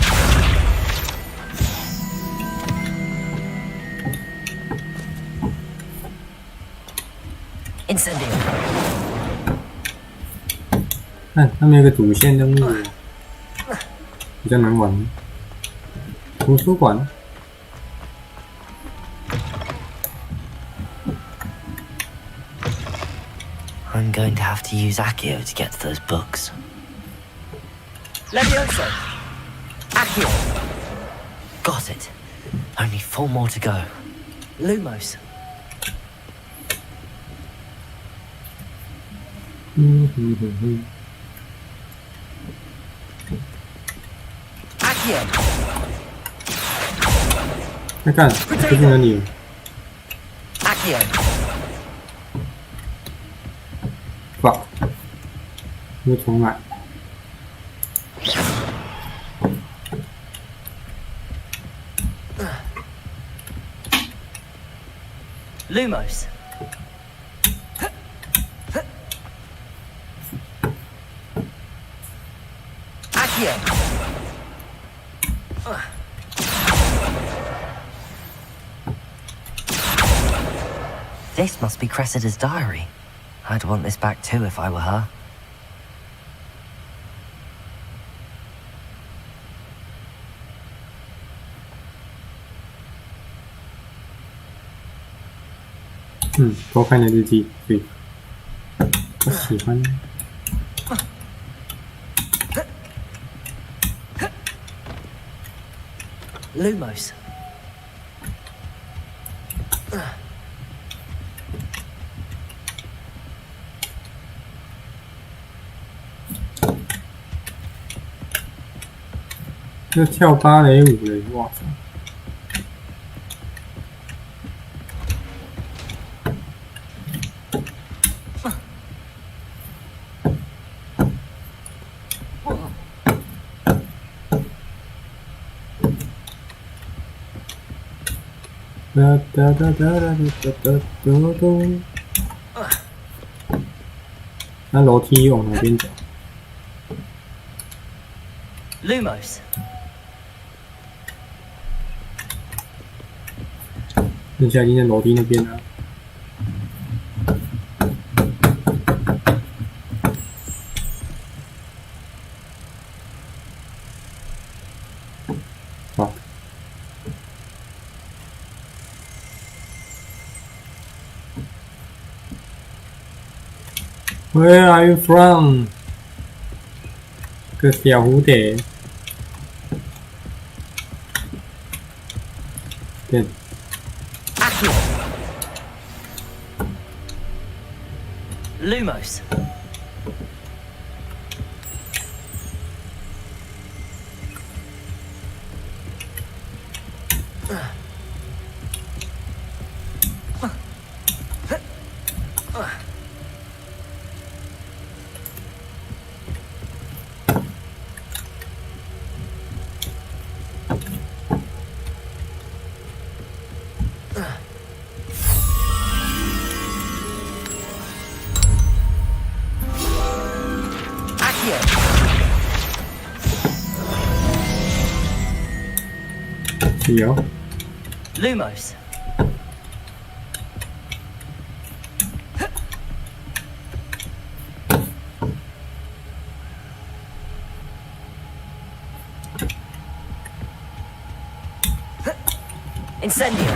Incendio. 看，他们有个主线任务，比较难玩。图书馆。I'm going to have to use Accio to get to those books. Levioso. Accio. Got it. Only 4 more to go. Lumos. Accio. 看看，这是哪里 Accio.？fuck， 又重来。Lumos. Accio. This must be Cressida's diary. I'd want this back too if I were her. 多看点日记，对，我喜欢。Lumos.这跳芭蕾舞的，哇塞！哒哒哒哒哒哒哒哒哒。那楼梯往哪边走 ？Lumos。剩下已经在楼梯那边了。Where are you from？ 个小蝴蝶。对。Lumos. Lumos. Incendio.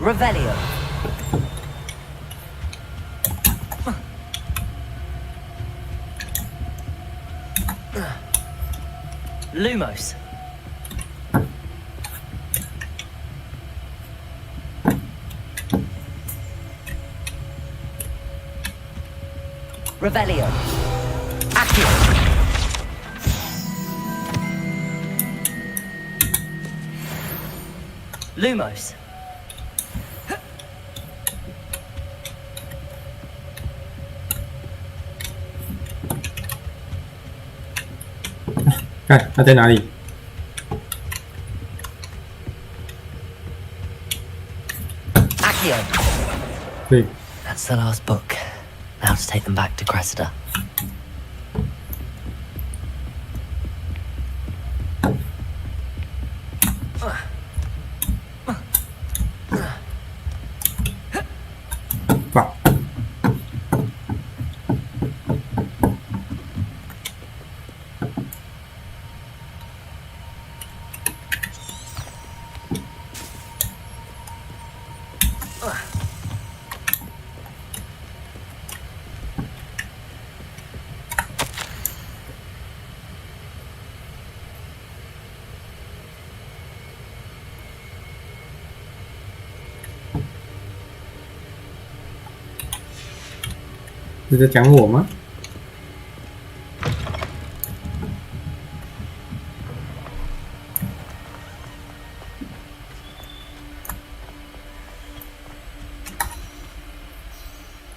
Revelio. Lumos. Revelio. Accio. Lumos. Hey, 他在哪里？ Accio. 对。 That's the last book. Now to take them back to Cressida. Wow. 你在讲我吗？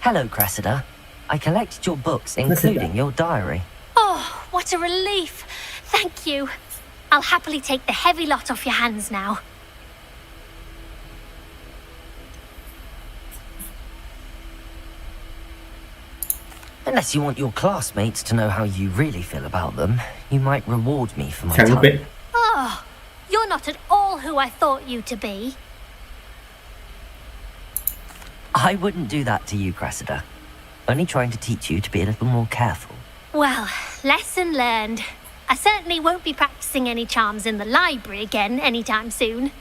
Hello, Cressida. I collected your books, including your diary. Oh, what a relief. Thank you. I'll happily take the heavy lot off your hands now. Unless you want your classmates to know how you really feel about them, you might reward me for my time. Oh, you're not at all who I thought you to be. I wouldn't do that to you, Cressida. Only trying to teach you to be a little more careful. Well, lesson learned. I certainly won't be practicing any charms in the library again anytime soon.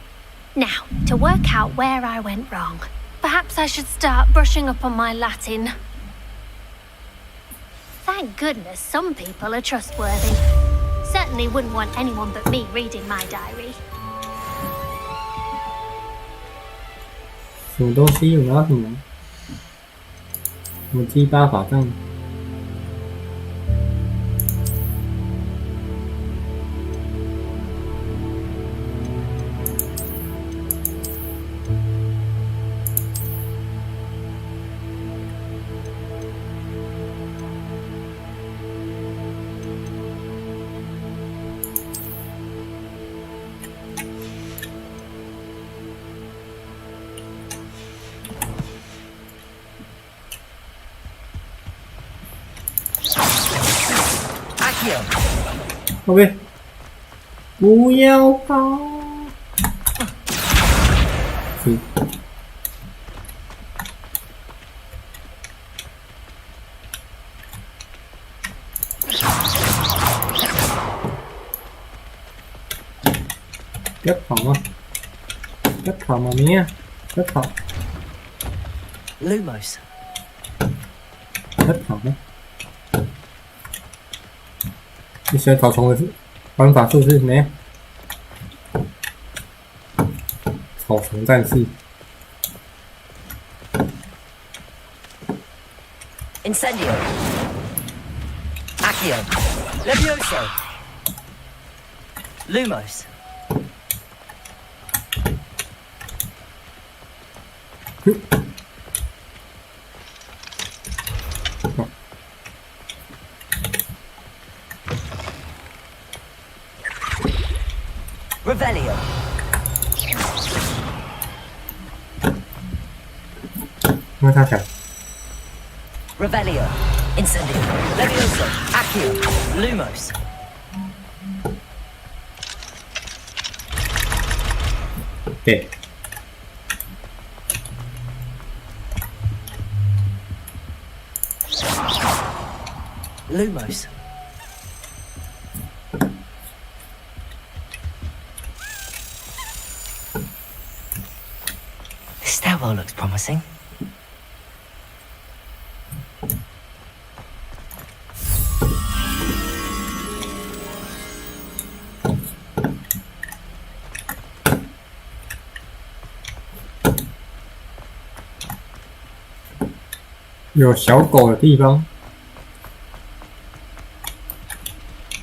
Now, to work out where I went wrong. Perhaps I should start brushing up on my Latin. Thank goodness some people are trustworthy. Certainly wouldn't want anyone but me reading my diary. 什么东西？有拿什么？什么鸡巴法杖？ OK， 不要跑！是。不要跑啊！不要跑，妈咪啊！不要跑。Lumos. 他跑吗？你喜欢草丛的是玩法是不是？没有。草丛战士。Incendio. Accio. Levioso. Lumos. Revelio. Revelio. Incendio. Levioso. Accio. Lumos. Okay. Lumos. This stairwell looks promising.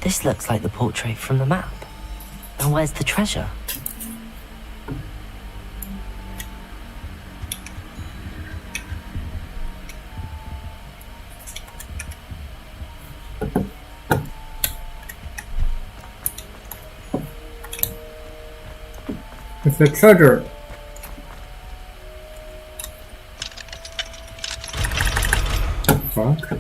This looks like the portrait from the map. And where's the treasure? It's the treasure. Fuck.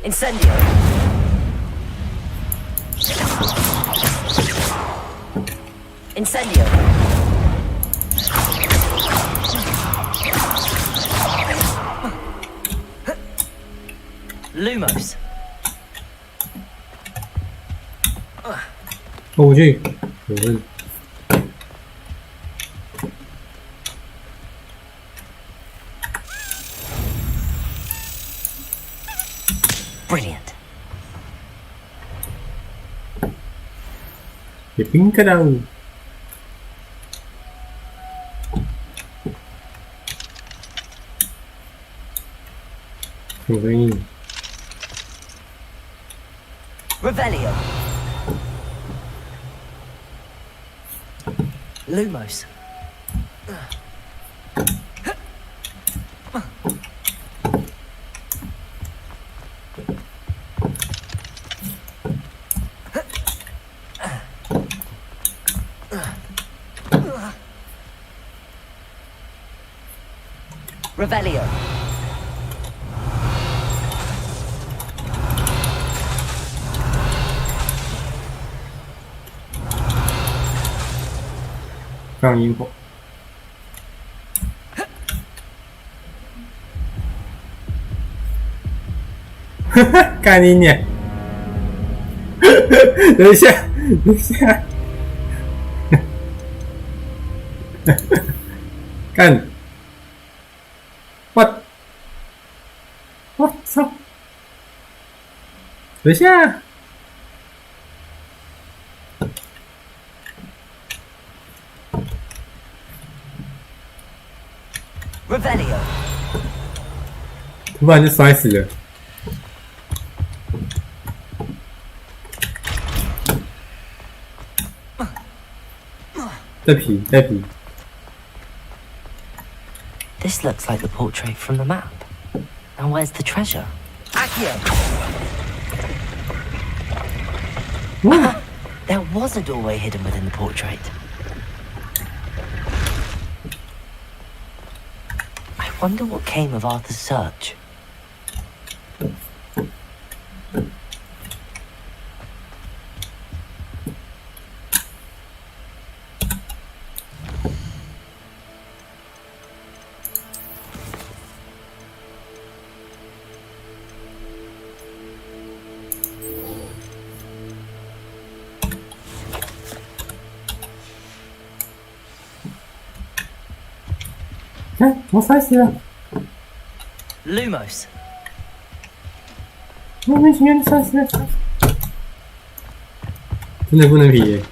Incendio. Incendio. Lumos. 拖过去，有人。Brilliant. 也冰个了。有声音。Revelio. Lumos. Revelio. Found 放萤火。干你娘！等一下，等一下，干！我操！等一下！ Revelio. 突然就摔死了。带皮，带皮。 This looks like the portrait from the map. And where's the treasure? Accio. There was a doorway hidden within the portrait. I wonder what came of Arthur's search. 我摔死了。Lumos. 莫名其妙的摔死了。真的不能比耶。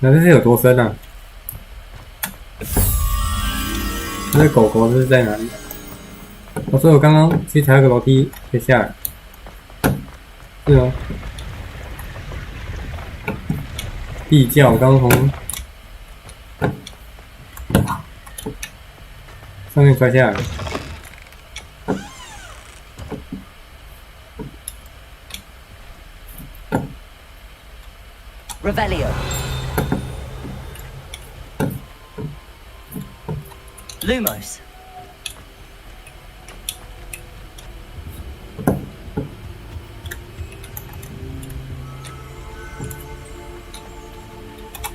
那这是有多深啊？那狗狗是在哪里？我说我刚刚去踩个楼梯就下来，是吗？地窖，我刚从上面摔下来。Revelio. Lumos.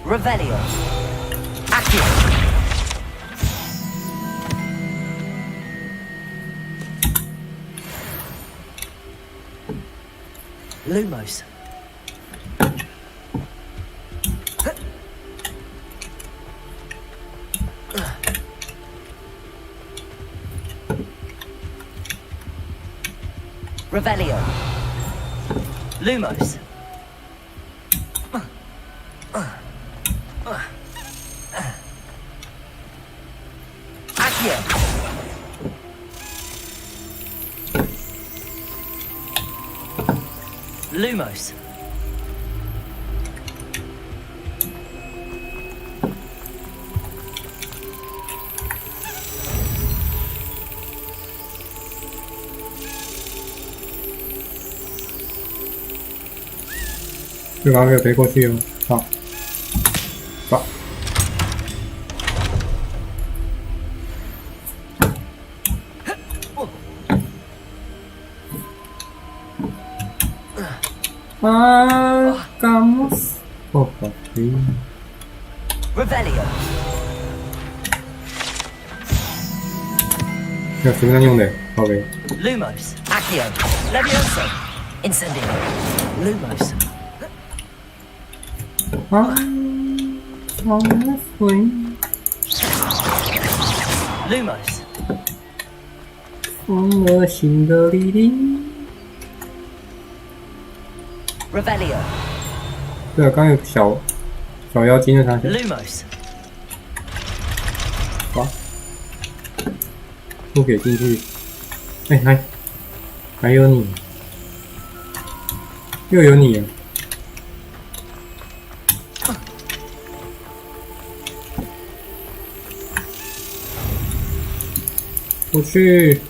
Revelio. Accio. Lumos. Revelio. Lumos. Accio. Lumos.这把给飞过去哦，好，走。Vamos. Opa, Revelio. 这什么能用的？好呗。Lumos. Accio. Levioso. Incendio. Lumos. Lumos. 风了心的力量。Revelio. 对啊，刚有小妖精的上线。Lumos. 好，不给进去。还有你，又有你。不去。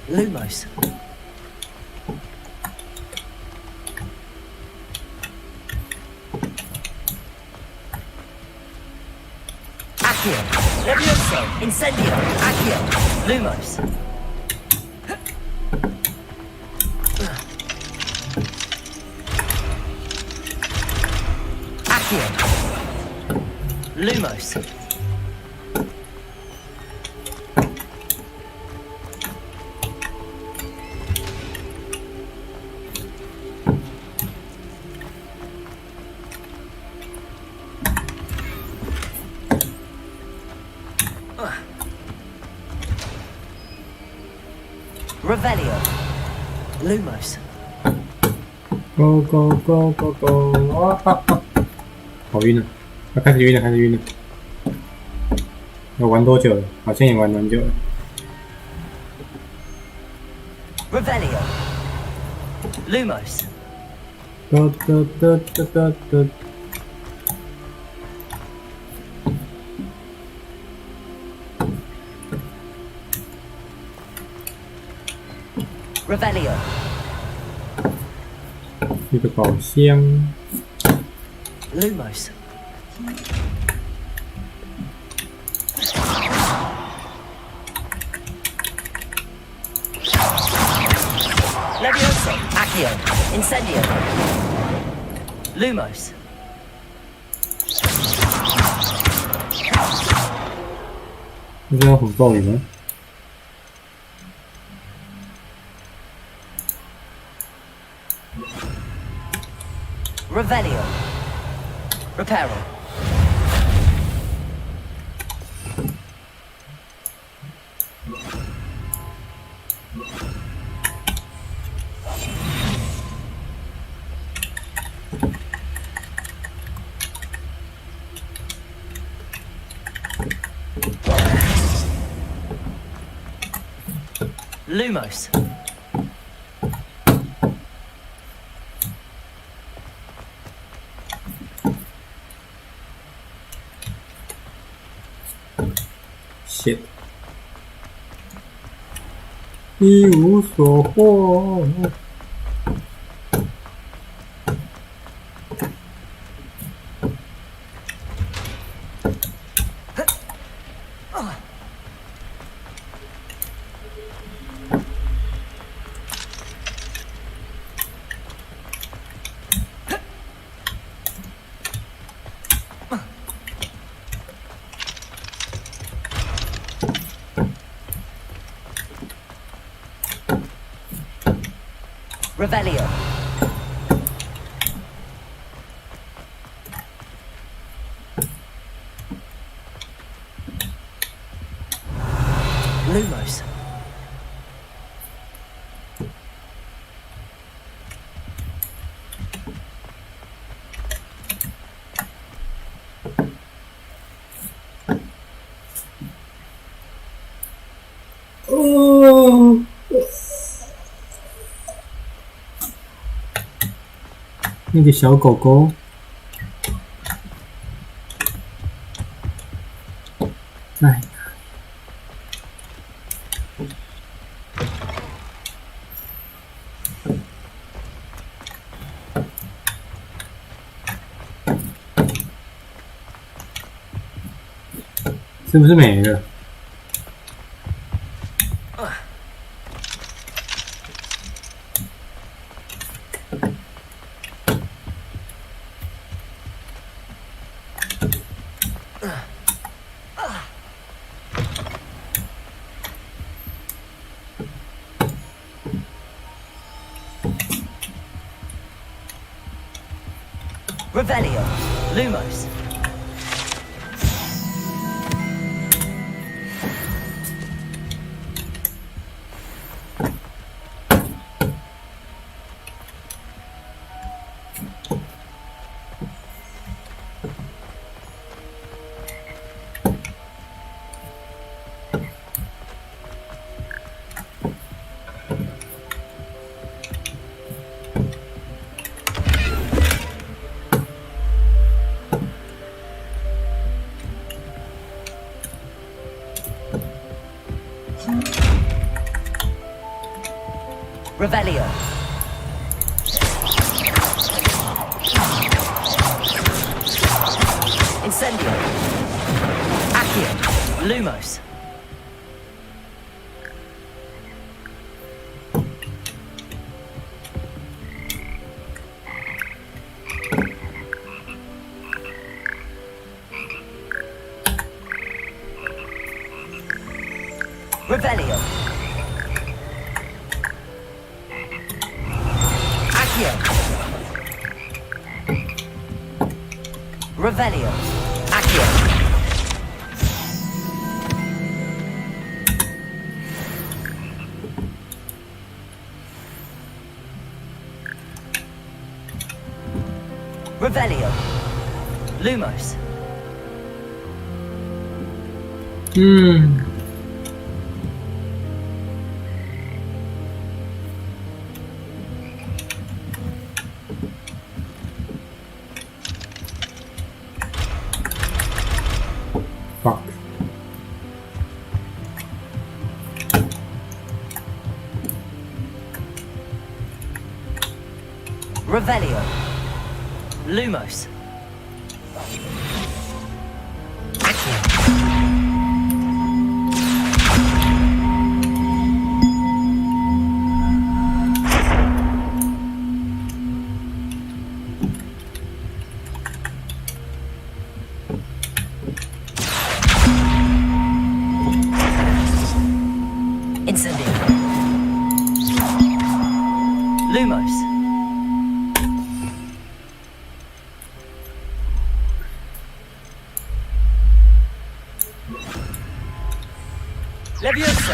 Lumos. Accio. Levioso. Incendio. Accio. Lumos. Accio. Lumos. Revelio. Lumos. Go go go go go！ 啊哈哈，好晕了，开始晕了。要玩多久了？好像也玩蛮久了。Revelio. Lumos. 哒。Revelio. 一个宝箱。Lumos. Levioso. Accio. Incendio. Lumos.这要很暴雨吗？ Revelio. Reparo. Lumos. Shit. 一无所获。Revelio. Lumos. Oh. 那个小狗狗，在是不是没了？ Revelio. Lumos. Revelio. Incendio. Accio. Lumos. Revelio. Revelio. Accio. Revelio. Lumos. Fuck. Revelio. Lumos. Incendio. Lumos. Levioso!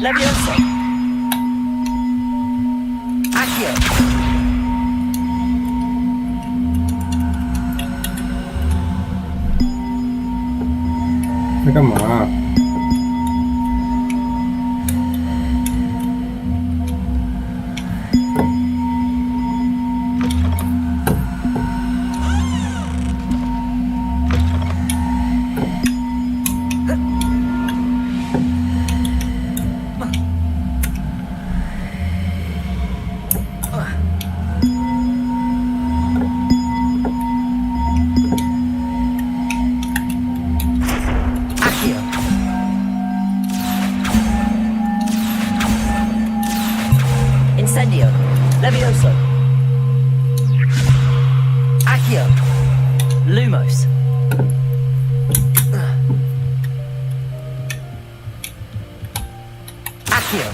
Levioso! Accio! 在干嘛？Incendio! Levioso! Accio! Lumos! Accio!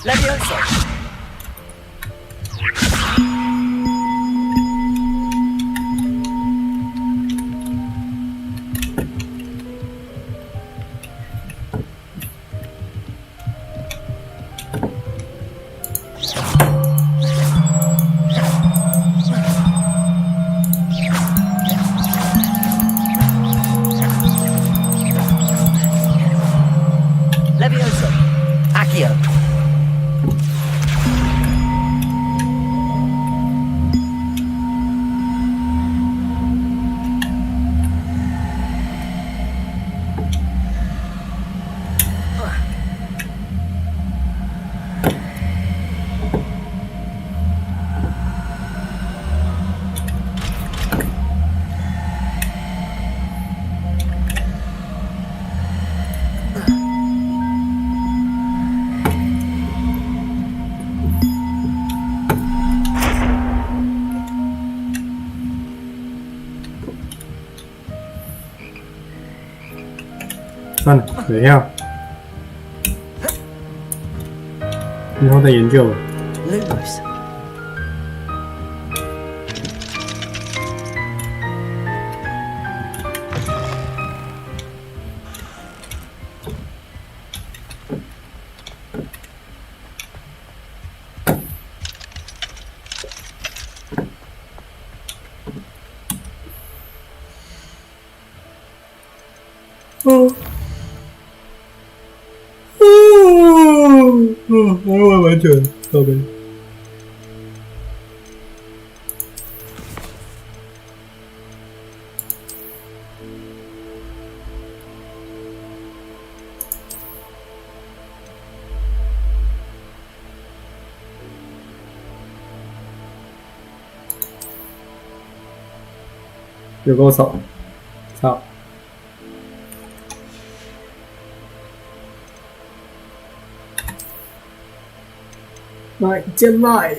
Levioso! Levioso! Accio!算了，等一下，以后再研究。Lumos!完全靠背。有够吵，操！来进来。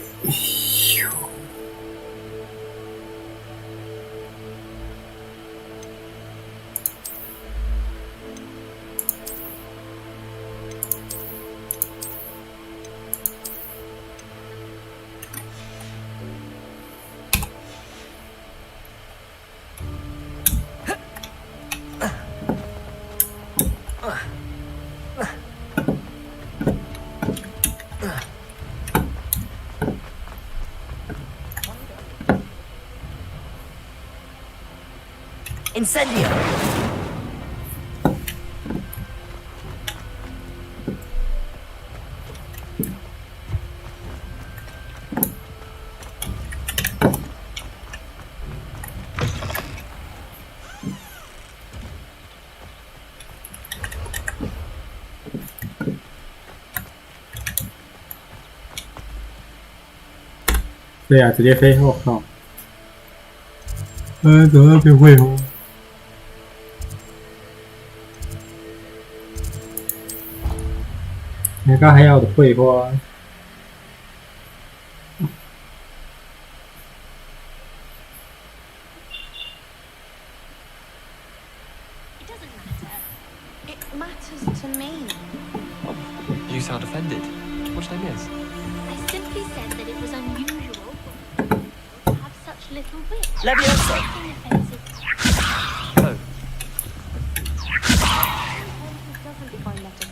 Incendio! 对呀、直接飞！我靠！怎么变会哦？你刚还要我的绘画。It doesn't matter. It matters to me. You sound offended. What did I miss? I simply said that it was unusual for to have such little wit. Levioso! Nothing offensive. Oh. Doesn't define letters.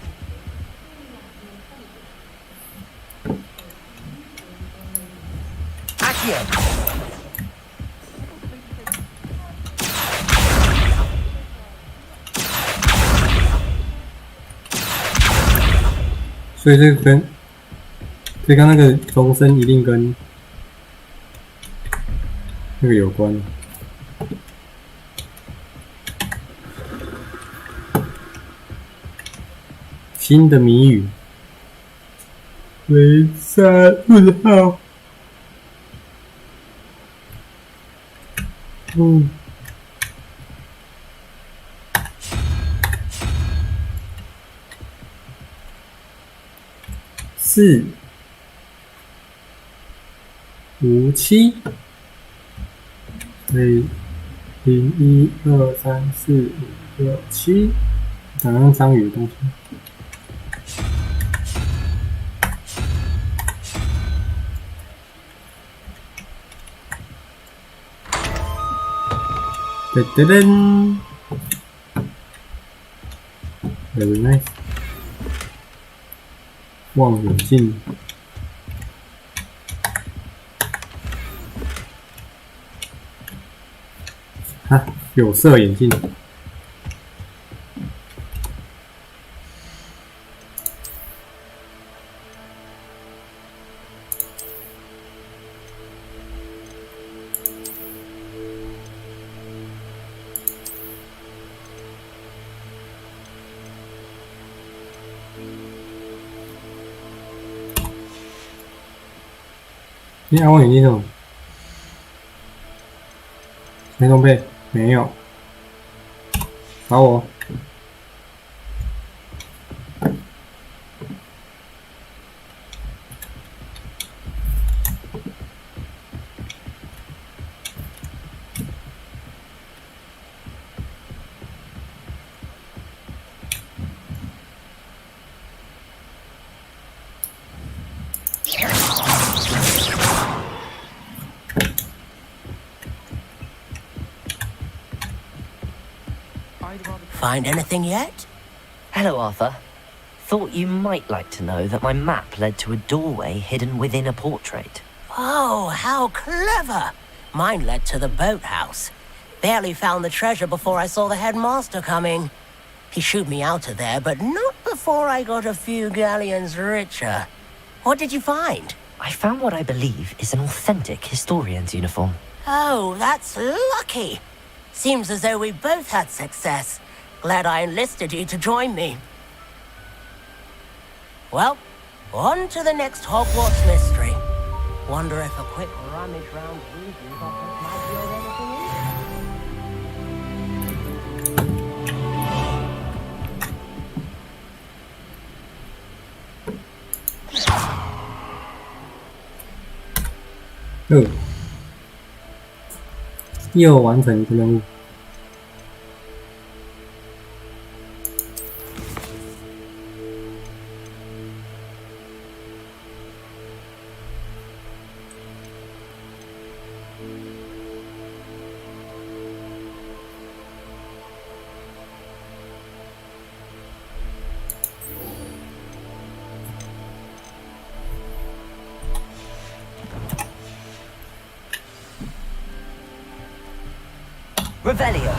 Accio! 所以这个跟，所以刚那个钟声一定跟那个有关。新的谜语，为3问号。4、5、7，所以0、1、2、3、4、5、6、7，长得像章鱼的东西。噔噔噔 ，very nice。望远镜，啊，有色眼镜。你按望远镜是什么？没装备，没有。找我。Find anything yet? Hello, Arthur. Thought you might like to know that my map led to a doorway hidden within a portrait. Oh, how clever! Mine led to the boathouse. Barely found the treasure before I saw the headmaster coming. He shooed me out of there, but not before I got a few galleons richer. What did you find? I found what I believe is an authentic historian's uniform. Oh, that's lucky. Seems as though we both had success. Glad I enlisted you to join me. Well, on to the next Hogwarts mystery. Wonder if a quick rummage round Weasley's office might yield anything in? 又完成一个任务。Revelio.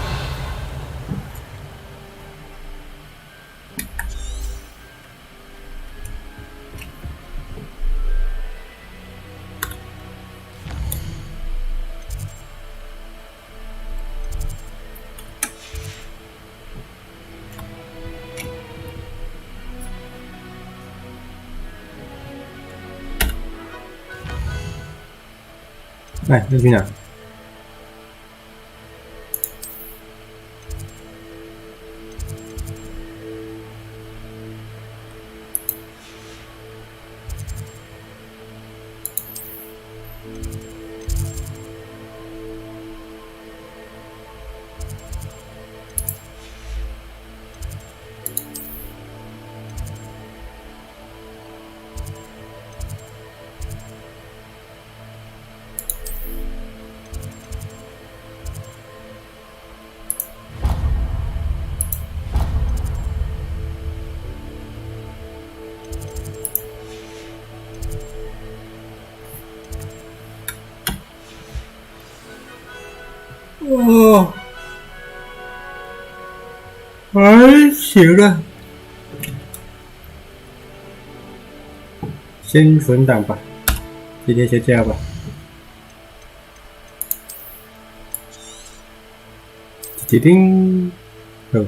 哎，这去哪？哦，还行啊，先存档吧，今天先这样吧。叮叮，哦，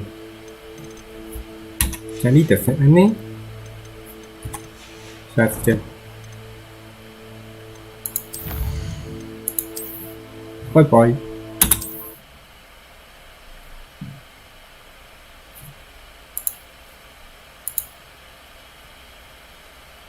那你的分呢？下次见，拜拜。